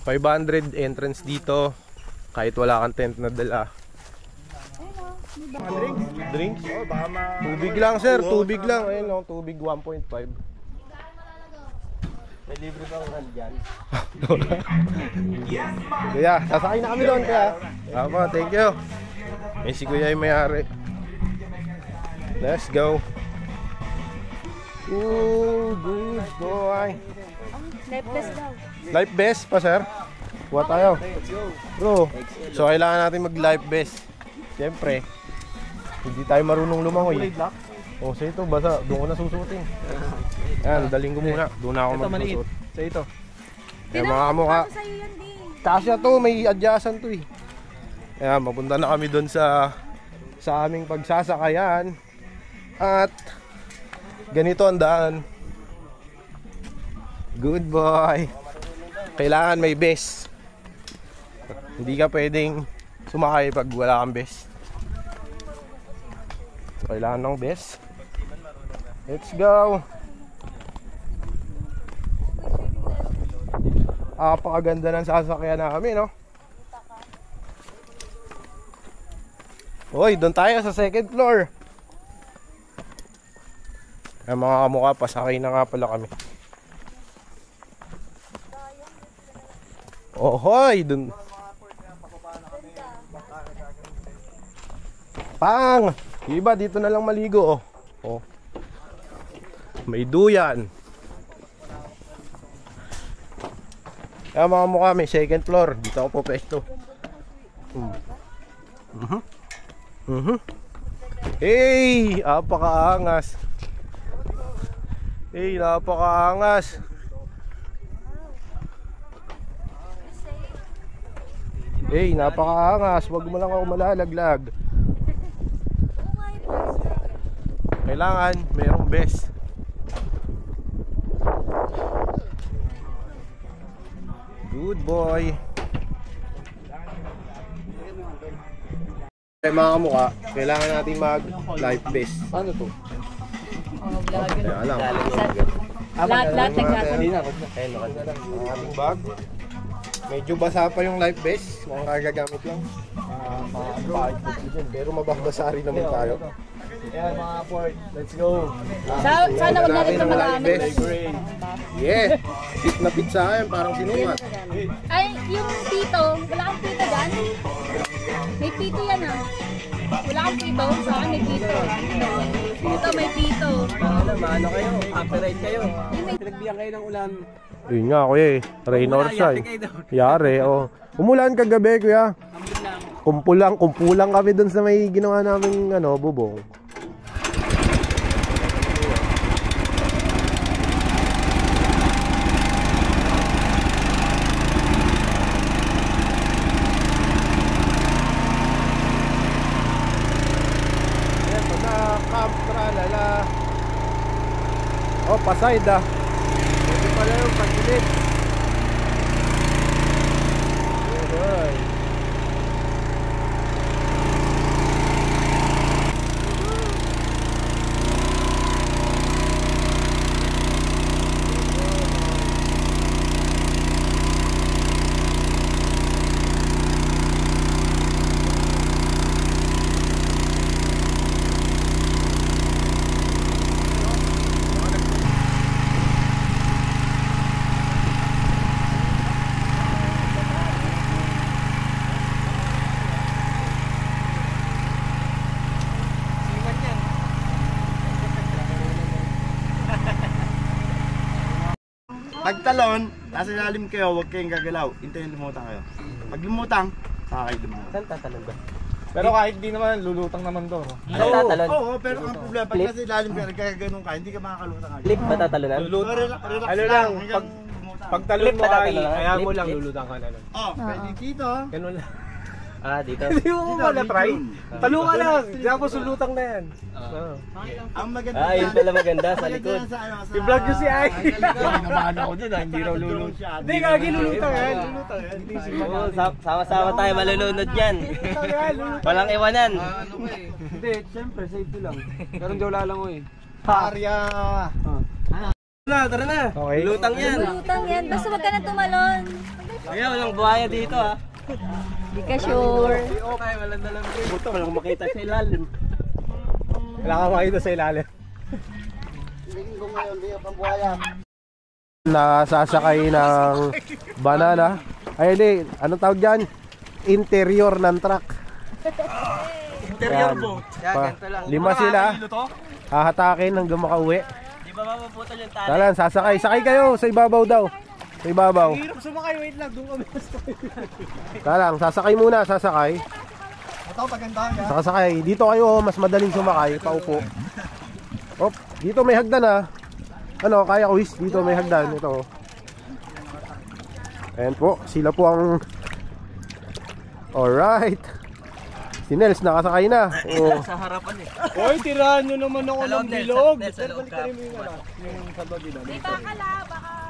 500 entrance dito. Kahit wala kang tent na dala. Mga drinks. drinks? Oh, baka Tubig lang sir, tubig lang. Ayun o, tubig 1.5. May libre bang run dyan? Kuya, sasakay na kami doon kaya. Tama, thank you. May si kuya yung may-ari. Let's go. Ooh, good boy. Life best daw. Life vest pa sir? Kuha tayo. Bro, so kailangan natin mag life vest. Siyempre, hindi tayo marunong lumangoy. O, sa ito, basa. Doon ko na susutin. Yan, daling ko muna. Doon na ako magsusut. Sa ito. Kaya mga kamukha. Sa'yo yan din. Kasya to, may adjacent to eh. Kaya mapunta na kami doon sa aming pagsasakayan. At ganito ang daan. Good boy. Kailangan may vest. Hindi ka pwedeng sumakay pag wala kang vest. So, kailangan ng vest. Let's go. Napakaganda ng sasakyan namin, no? Hoy, doon tayo sa second floor. Ay, mga kamukha, pasakay na nga pala kami. Oh, hoy, doon. Pang! Iba, dito na lang maligo, oh. Oh. May duyan. Kaya mga mukha, may second floor. Dito ako po pwesto. Hey! Napakaangas. Hey, napakaangas. Hey, napakaangas. Huwag mo lang ako malalaglag. Kailangan mayroong vest. Good boy. Mga kamukha, kailangan natin mag life vest. Ano to? Alam. Lahat nagkasa. Ang ating bag. Medyo basa pa yung life vest. Mukhang kagagamit lang. Pero mababasa rin naman tayo. Ayan mga port, let's go. Sana wag natin ito magamit. Yeah, fit na fit sa akin, parang sinukat. Ay, yung pito, wala kang pito dyan? May pito yan ah. Wala kang pito? Sa akin may pito. Pito, may pito. Ano kayo? Copyright kayo. Pinagbigyan kayo ng ulan. Yun nga kuya eh, rain or shine. Yari, oh. Umulan kagabi kuya. Kumpulang kami dun sa may ginawa naming bubong. Ito na, Camp Tralala. Oh, paside ah. Pwede pala yung pagkilit. Okay. Pagtalon, nasa ilalim kayo, huwag kayong gagalaw. Hintayin lumutang kayo. Pag lumutang, saka kayo lumutang. Saan tatalon ba? Pero kahit di naman, lulutang naman to. No? Saan tatalon? Oo, pero ang problema, pag nasa ilalim ka, nagkaganon ka, hindi ka makakalutang agad. Clip ba tatalonan? Relax Ano lang, hanggang Pagtalon Clip mo ba ay, tatalo? kaya mo Clip, lang clip. lulutang ka na lang. pwede dito. Ganun lang. Ah, dito. Hindi mo ba na-try? Talo ka lang, tapos lulutang na yan. Ang maganda Ah, yun pala maganda sa likod. I-vlog nyo si Ay. Namahan ako dun, hindi raw lulutang. Hindi ka, ginulutang yan. Lulutang yan. Oo, sama-sama tayo malulunod yan. Walang iwanan. Hindi, siyempre, safety lang. Pero hindi wala lang ko eh. Arya! Tara na. Okay. Lutang yan. Lutang yan. Basta wag ka na tumalon. Kaya walang buhaya dito ah. Hindi ka sure. Okay, wala na lang. Puto, walang makita sa ilalim. Wala kang makita sa ilalim. Nasasakay ng banana. Ay hindi, anong tawag dyan? Interior ng truck. Interior boat. Lima sila. Hahatakin hanggang makauwi. Di ba mapuputol yung tali? Talan, sasakay. Sakay kayo sa ibabaw daw. Sa ibabaw. Hirap sumakay, wait lang. Doon kami Talang, sasakay muna, sasakay. Ito, pagandahan ka. Sasakay. Dito kayo, mas madaling sumakay. Paupo. Op, dito may hagdan ha. Ano, kaya ko is. Dito may hagdan. Ito. Ayan po, sila po ang... Alright. Si Nels nakasakay na. Oh. Sa harapan eh. Hoy, tirahan nyo naman ako ng bilog. Sa loob ka. Yung salbagi na.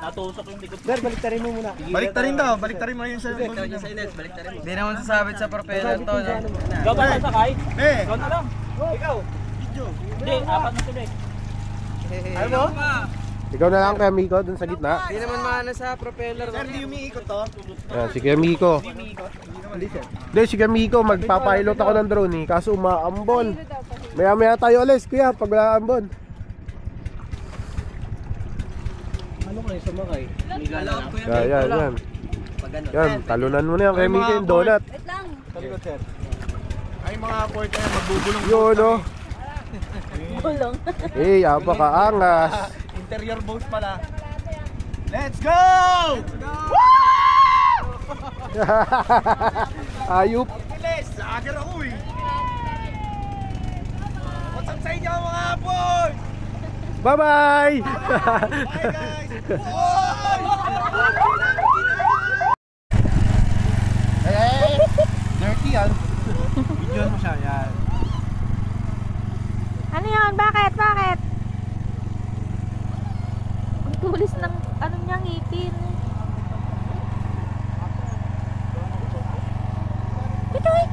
Natusok yung likod. Sir, baliktarin mo muna. Baliktarin daw, baliktarin mo yung sa baliktarin mo. Hindi naman sasabit sa propeller to. Ikaw ba sasakay? Ikaw na lang. Ikaw. Hindi, apat na sila eh. Ano? Ikaw na lang, Kuya Miko, dun sa gitna. Hindi naman maano sa propeller. Sir, di umiikot to. Ayan, si Kuya Miko. Hindi, si Kuya Miko, magpapilot ako ng drone eh. Kaso umaambon. Maya tayo alis, Kuya, pag wala ambon. Ano kayo sumakay? Yan. Yan, talunan mo na yan, Kuya Miko, yung donut. Wait lang. Ay mga port ay magbubulong. Yun, no? Bulong. Eh, apakaangas. Interior boat pala. Let's go! Ayup. Bilis! Agar ako eh! What's up sa inyo mga boy? Bye-bye! Bye guys! Hey! Dirty yan. Video mo siya, yan. Ano yun? Bakit? Bakit? Ang tulis ng ano niya ngipin. Pitoy!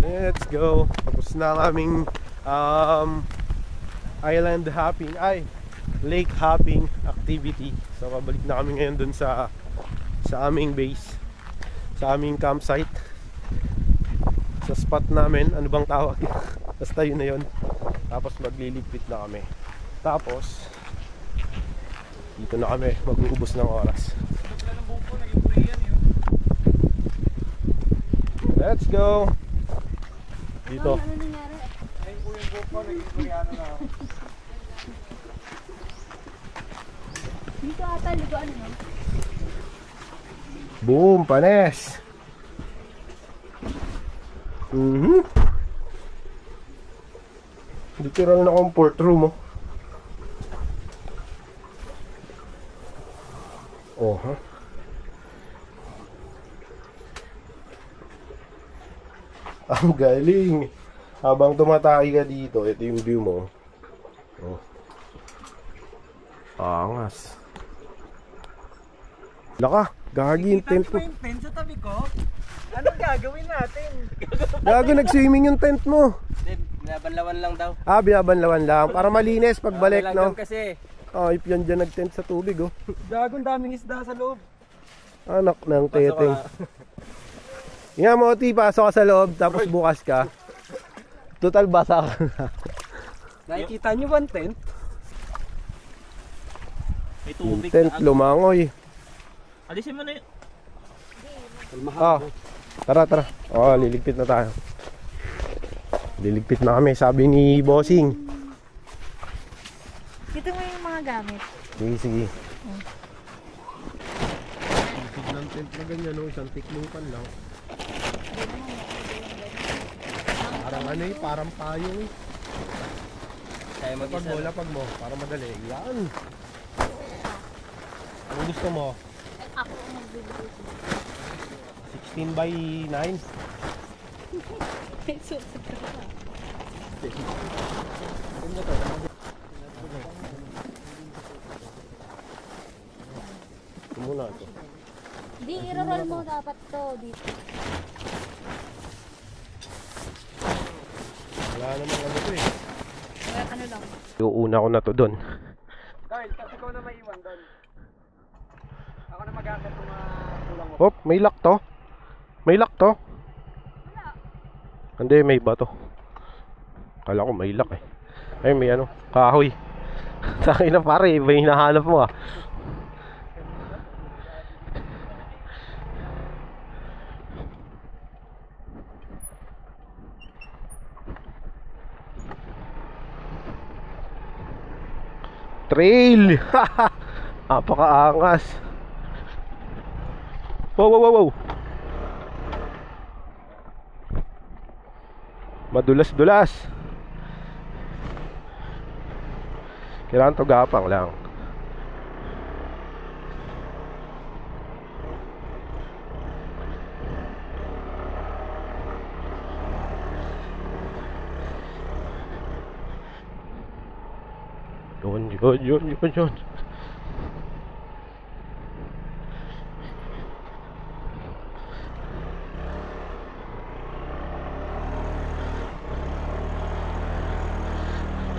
Let's go. Tapos na ang aming island hopping, lake hopping activity. So babalik na kami ngayon dun sa aming base, sa aming campsite, sa spot namin. Ano bang tawag? Basta yun na yun. Tapos magliligpit na kami. Tapos dito na kami mag-uubos ng oras. Let's go. Dito. Ano nangyari? Dito ata, ligoan no? Boom, panes. Literal na comfort room, oh. Oh, ha? Ang galing. Habang tumataki ka dito, ito yung view mo. Oh. Angas. Laka, gagi yung tent mo. Yung tent sa tabi ko? Anong gagawin natin? Gago, nag-swimming yung tent mo. Binabanlawan lang daw. Ah, binabanlawan lang. Para malinis pagbalik, no? Kasi. Oh, if yan dyan nag-tent sa tubig, oh. Gagong daming isda sa loob. Anak ng teteng. Nga mo, Oti, pasok ka sa loob, tapos bukas ka. Total basa ka na. Nakikita nyo ba ang tent? May Yung tubig tent, lumangoy. Alisin mo na yun. Ah, tara. Oh, liligpit na tayo. Liligpit na kami, sabi ni Bossing. Dito mo yung mga gamit. Sige. Isig ng tent na ganyan, no? Isang tiklukan lang. Parang ano eh, parang payong eh. Kaya mag-isa. Lapag mo, para madali. Yan. Ano gusto mo? Ako ang magbibigay. 16 by 9? Ito muna ito. Hindi, i-roll mo dapat to dito. Wala namang ano to eh. Ano lang. Yung una ko na to doon. Carl, ikaw na maiwan doon. Ako na mag-akit ng mga kulang mo. Hop, may lock to. May lock to. Hindi, may bato. Kala ko may lock eh. Ay, may ano, kahoy. Sa akin na pare, iba yung hinahanap mo ah. Trail! Napakaangas. Wow. Madulas-dulas. Kailangan to gapang lang. Yun.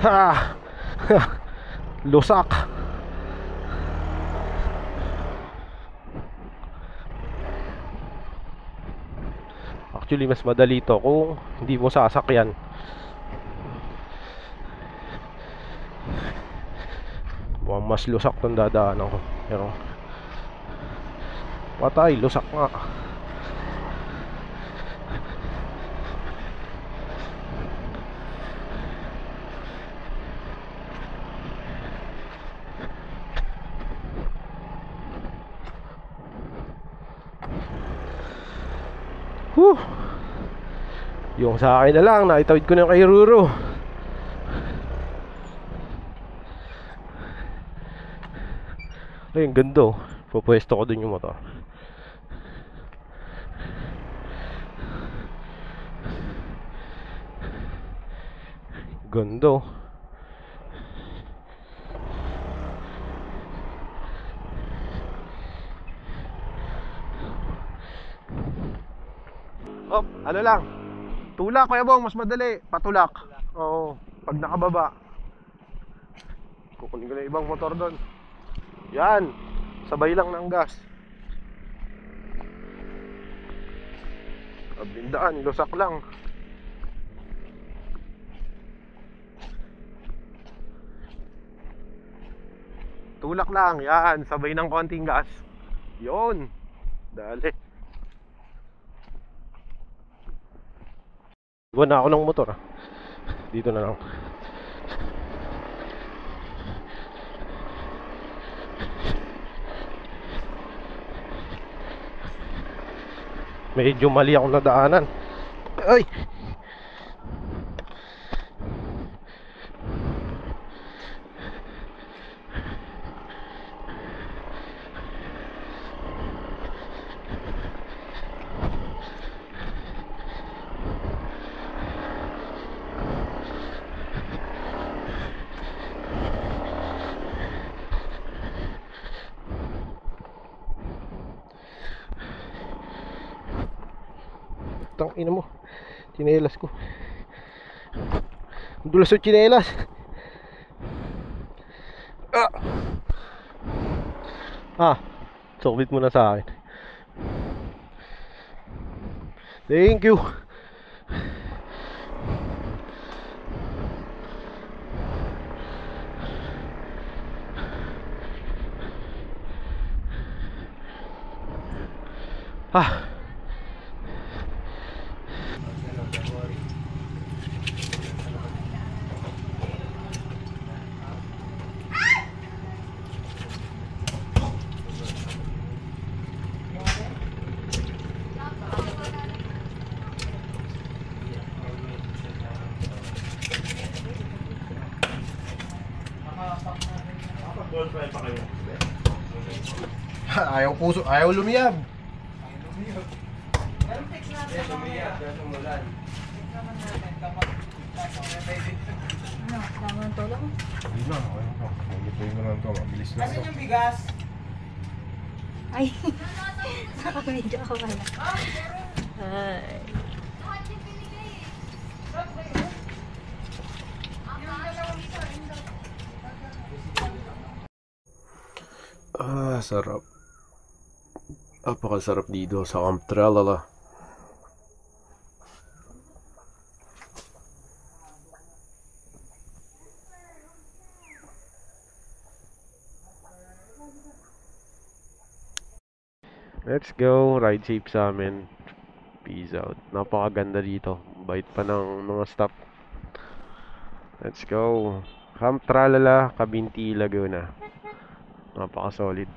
Ha! Lusak. Actually, mas madali to kung hindi mo sasakyan. Mukhang mas lusak tong dadaanan ko. Pero patay, lusak nga. Yung sa akin na lang, naitawid ko na kay Ruro. Ay, ang ganda oh. Pupwesto ko dun yung motor. Ganda oh. Oh, ano lang. Tulak, Kuya Bong, mas madali. Patulak. Oo, pag nakababa. Kukunin ko na ibang motor doon. Yan. Sabay lang ng gas. Abindaan, lusak lang. Tulak lang, yan. Sabay ng konting gas. Yun. Dali. Iwan na ako ng motor ah. Dito na lang. Medyo mali akong nadaanan. Ay! Tang ina mo. Tsinelas ko. Dulas yung tsinelas. Sokbit mo na sa akin. Thank you. Ah. Ayaw lumiyab. Tama ng tulong. Hindi na, magutuin mo lang ito, mabilis na ito. Yung bigas. Ay, naka-video ako pala. Ay. Ah, sarap. Napakasarap dito sa Camp Tralala. Let's go. Ride safe sa amin. Peace out. Napakaganda dito. Bait pa ng mga staff. Let's go. Camp Tralala, Cabinti, Laguna. Napaka-solid.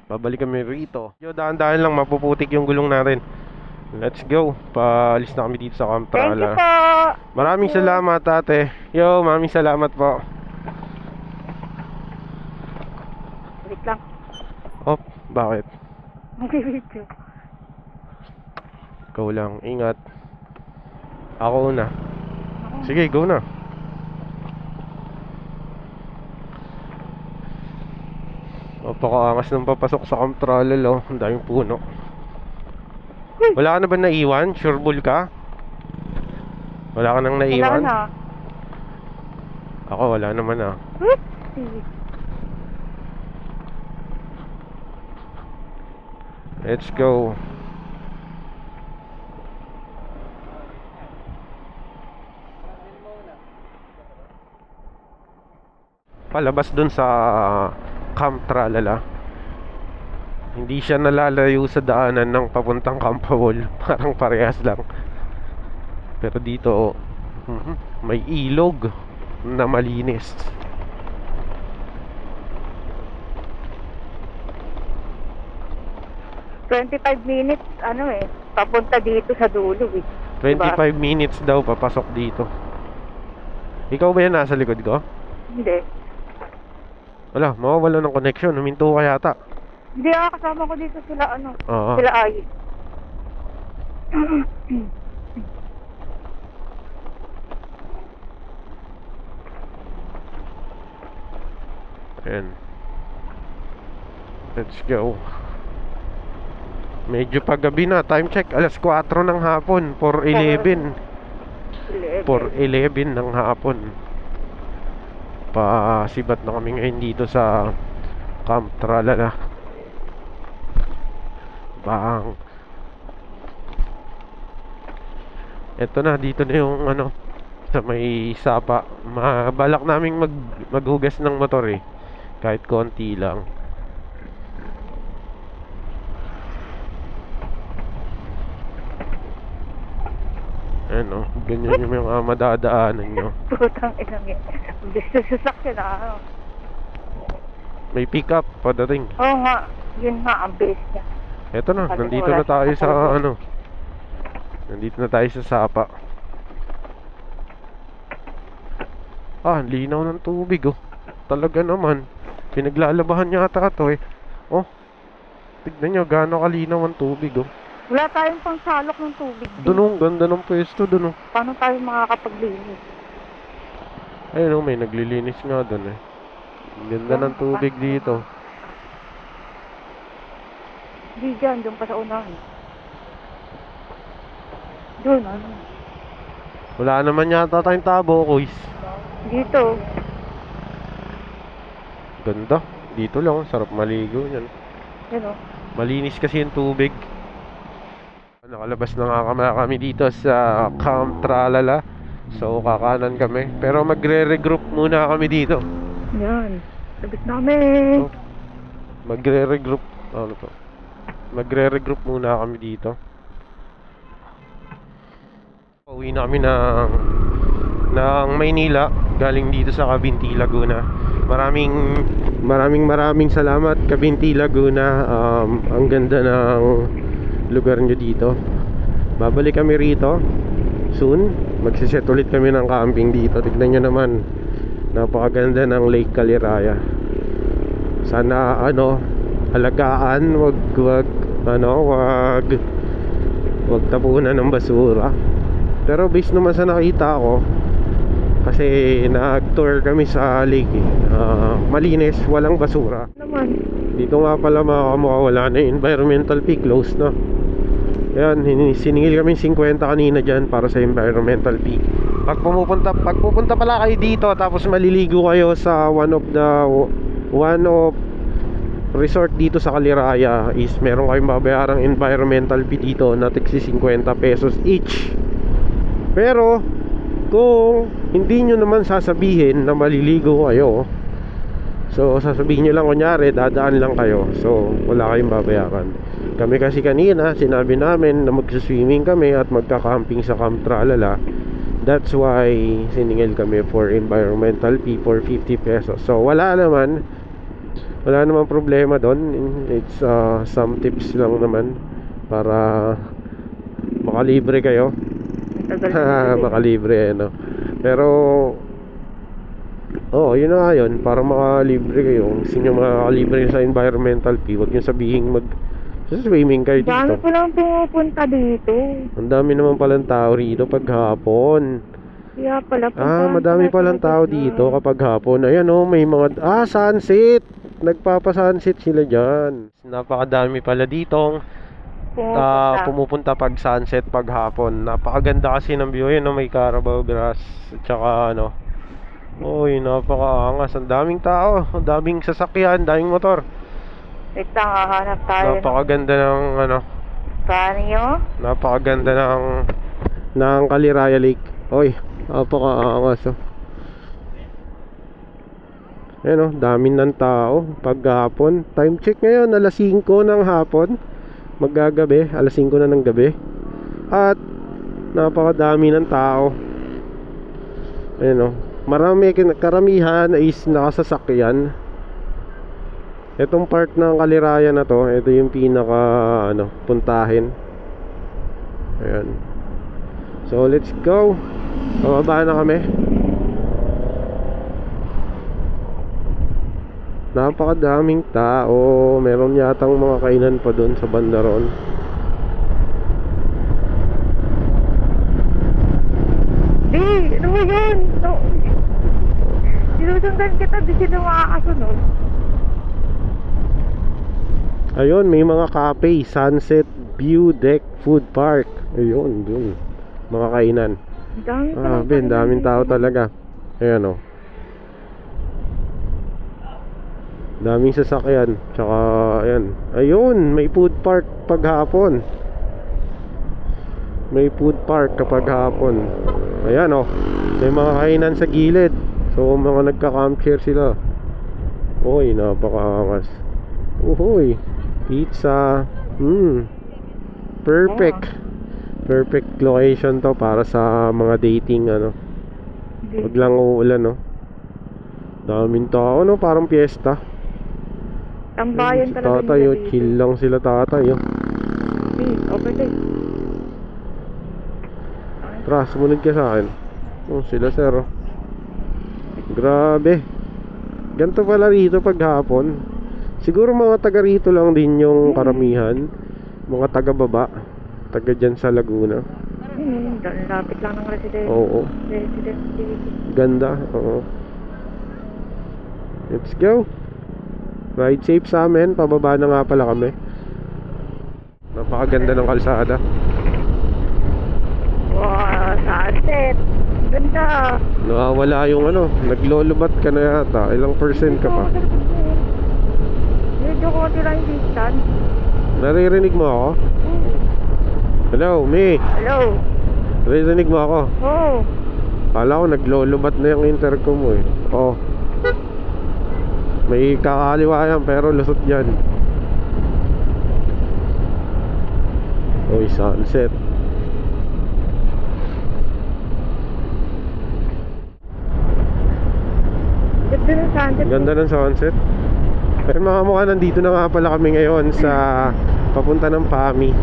Babalik kami rito. Yo, dahan-dahan lang, mapuputik yung gulong natin. Let's go. Paalis na kami dito sa Camp Thank you Tralala. po. Maraming salamat, ate. Yo, maraming salamat po. Wait lang. Oh, bakit? Mag-video. Ikaw lang, ingat. Ako una. Sige, go na. Napakaangas nang papasok sa Camp Tralala, oh. Ang daming puno. Wala ka na ba naiwan? Sure bull ka? Wala ka nang Wala naiwan? na. Ako, wala naman ah. Let's go. Palabas dun sa Camp Tralala. Hindi siya nalalayo sa daanan ng papuntang Camp Hall. Parang parehas lang. Pero dito may ilog na malinis. $25 minutes, papunta dito sa dulo eh. 25 minutes daw papasok dito. Ikaw ba yan nasa likod ko? Hindi. Wala, mawawala ng connection. Huminto ka yata. Hindi kasama ko dito sila Oo. sila ay. Ayan. Let's go. Medyo paggabi na. Time check, alas 4 ng hapon. 4:11. 4:11 ng hapon. Pasibat na kami ngayon dito sa Camp Tralala. Bang. Eto na, dito na yung sa may sapa. Mabalak naming maghugas ng motor eh. Kahit konti lang. Ano, ganyan yung mga madadaanan nyo. Putang inang yan. Gusto sasakyan na May pick up padating. Oo nga. Yun nga, ang base niya. Eto na, nandito na tayo sa nandito na tayo sa sapa. Ah, linaw ng tubig oh. Talaga naman. Pinaglalabahan yata ito eh. Oh, tignan nyo gaano kalinaw ang tubig oh. Wala tayong pang salok ng tubig. Doon oh, ganda ng pwesto doon oh. Paano tayo makakapaglinis? Ayun oh, may naglilinis nga doon eh. Ang ganda ng tubig dito. Hindi dyan, doon pa sa unahan. Doon, Wala naman yata tayong tabo, kuys. Dito. Ganda. Dito lang, oh. Sarap maligo yan. Yan o. Malinis kasi yung tubig. Nakalabas na nga kami dito sa Camp Tralala. So kakanan kami. Pero magre-regroup muna kami dito. Yan. Labas na kami. Oh. Magre-regroup. Ano to? Magre-regroup muna kami dito. Uwi na kami ng Maynila, galing dito sa Cabinti, Laguna. Maraming salamat, Cabinti, Laguna. Ang ganda ng lugar nyo dito. Babalik kami rito soon. Magsiset ulit kami ng camping dito. Tignan nyo naman, napakaganda ng Lake Caliraya. Sana alagaan, wag tapunan ng basura. Pero based naman sa nakita ko, kasi nag-tour kami sa lake, malinis, walang basura Naman. dito. Nga pala mawawala na yung environmental fee, close na. Ayan, siningil kami 50 kanina dyan para sa environmental fee. Pag pupunta pala kayo dito, tapos maliligo kayo sa one of resort dito sa Caliraya, is meron kayong babayarang environmental fee dito na tigsi 50 pesos each. Pero kung hindi nyo naman sasabihin na maliligo kayo, so sasabihin nyo lang kunyari dadaan lang kayo, so wala kayong babayaran. Kami kasi kanina sinabi namin na magsiswimming kami at magka-camping sa Camp Tralala. That's why siningil kami for environmental fee for 50 pesos. So wala naman problema doon. It's some tips lang naman para makalibre kayo. Makalibre pero yun na nga yun, para makalibre kayo. Gusto nyo makalibre sa environmental fee, huwag nyo sabihin swimming kayo dito. Dami ko lang pumupunta dito. Ang dami naman palang tao rito pag hapon. Kaya pala Madami palang tao dito kapag hapon. Ayan may mga sunset. Nagpapa-sunset sila dyan. Napakadami pala ditong pumupunta pag sunset, pag hapon. Napakaganda kasi ng view. Yun, may Carabao grass at saka napakaangas. Ang daming tao, ang daming sasakyan, daming motor. Wait lang, hahanap tayo. Napakaganda ng Paano? napakaganda ng Caliraya Lake. Napakaangas. Ayan dami ng tao pag hapon. Time check ngayon, alas 5 ng hapon. Maggagabi, alas 5 na ng gabi. At napakadami ng tao. Ayan karamihan is nakasasakyan. Itong part ng Caliraya na to, ito yung pinaka puntahin. Ayan. So let's go. Bababa na kami. Napakadaming tao. Meron yatang mga kainan pa doon sa banda roon. Ano ba yun? Sinusundan kita, di sila makakasunod. Ayun, may mga cafe, sunset, view deck, food park. Ayun, dun. Mga kainan. Daming tao talaga. Ayan daming sasakyan. Tsaka ayan. Ayun, may food park pag hapon. May food park kapag hapon. Ayan may mga kainan sa gilid. So mga nagka-campfire sila. Napakaangas. Pizza. Perfect location to para sa mga dating Wag lang uulan daming tao parang piyesta. Tambayan talaga Tatay chill lang sila tatay over there. Tara, sumunod ka sa akin. Sila sir grabe. Ganito pala rito pag hapon. Siguro mga taga rito lang din yung karamihan. Mga taga baba, taga dyan sa Laguna. Lapit lang ng residence. Ganda. Let's go. Ride safe sa amin. Pababa na nga pala kami. Napakaganda ng kalsada. Wow, sunset. Ganda. Nawawala yung naglolubat ka na yata. Ilang percent ka pa? Medyo konti lang yung distance. Naririnig mo ako? Hello, me. Hello. Naririnig mo ako? Kala ko naglolubat na yung intercom mo May kakaliwa yan pero lusot yan. Uy, sunset. Ganda ng sunset. Ganda ng sunset. Pero mga mukha, nandito na nga pala kami ngayon sa papunta ng PAMI.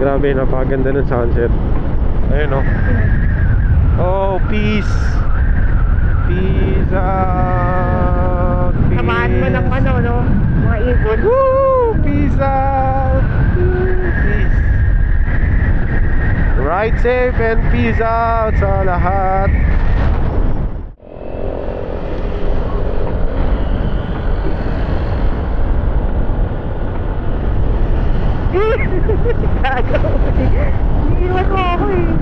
Grabe, napakaganda ng sunset. Ayun, oh. Oh, peace. Peace out. Peace. Samahan mo ng ano, no? Mga ibon. Woo! Peace out. Peace. Ride safe and peace out sa lahat. Gago. Iiwan mo ako eh.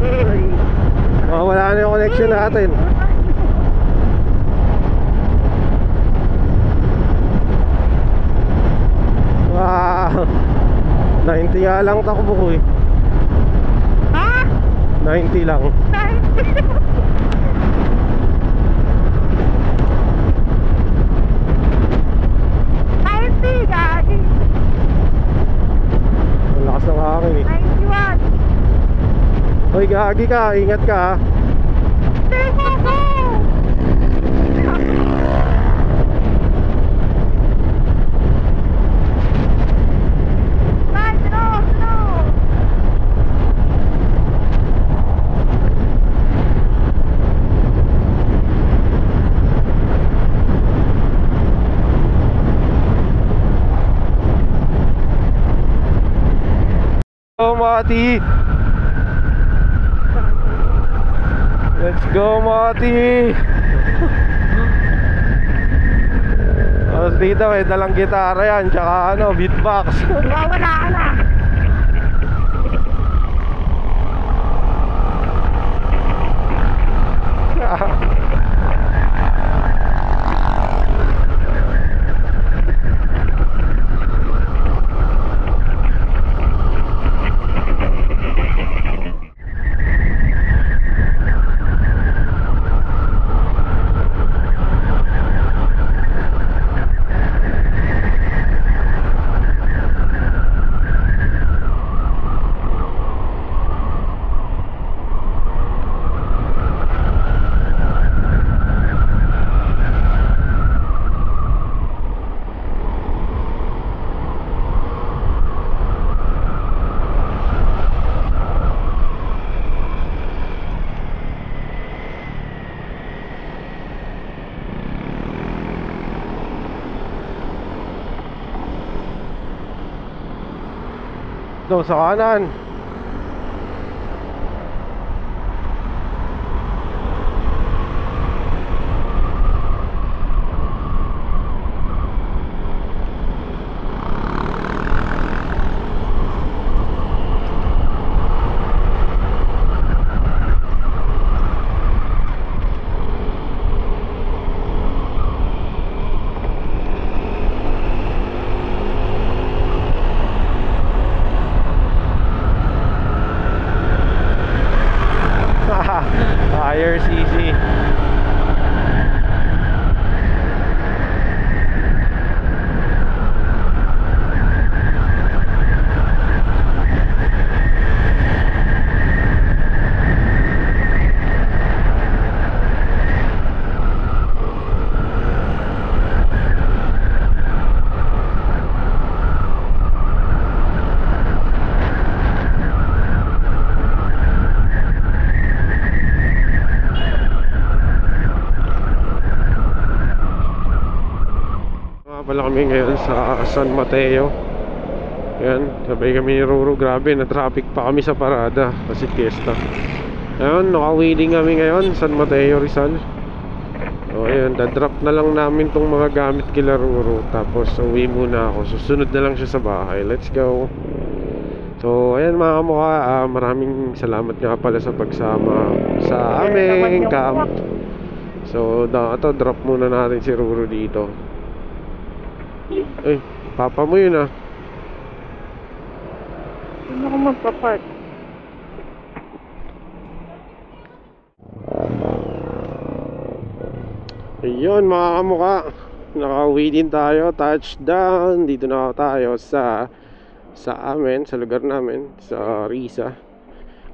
Uy. Wala na yung connection natin. Wow. 90 nga lang takbo ko eh. Ha? 90 lang. Gagi. Ang lakas ng hangin eh. 91. Hoy, gagi ka, ingat ka ha. Teka ko. Slow. Oh, Mati. Let's go, Mati. Tapos dito may dalang gitara yan, tsaka ano, beatbox. Wala ka na. Doon sa kanan. Tires easy. Pala kami ngayon sa San Mateo. Yan, sabay kami ni Roro. Grabe, na traffic pa kami sa parada kasi fiesta. Ayun, naka-wheeling kami ngayon San Mateo, Rizal. So ayun, dadrop na lang namin tong mga gamit kila Roro. Tapos uwi muna ako, susunod na lang siya sa bahay. Let's go. So ayan mga kamukha, maraming salamat nga pala sa pagsama sa aming camp. So ito, drop muna natin si Roro dito. Eh, papa mo yun ah. Hindi ako magpapark. Ayun mga kamukha, nakauwi din tayo, touchdown. Dito na tayo sa amin, sa lugar namin, sa Risa.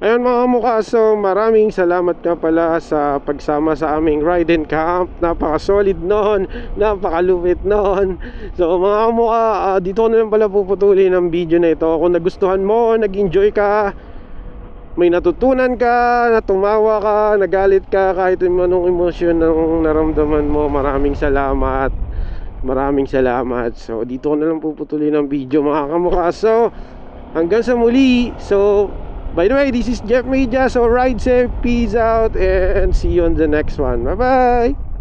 Ayun mga mukaso, maraming salamat ka pala sa pagsama sa aming ride and camp. Napaka-solid noon, napakalupit noon. So mga mukha, dito ko na lang pala puputulin ang video na ito. Kung nagustuhan mo, nag-enjoy ka, may natutunan ka, natumawa ka, nagalit ka, kahit anong emosyon ng naramdaman mo, maraming salamat. Maraming salamat. So dito ko na lang puputulin ang video mga kamukaso. Hanggang sa muli. So by the way, this is Jeff Media. So ride safe, peace out, and see you on the next one. Bye bye.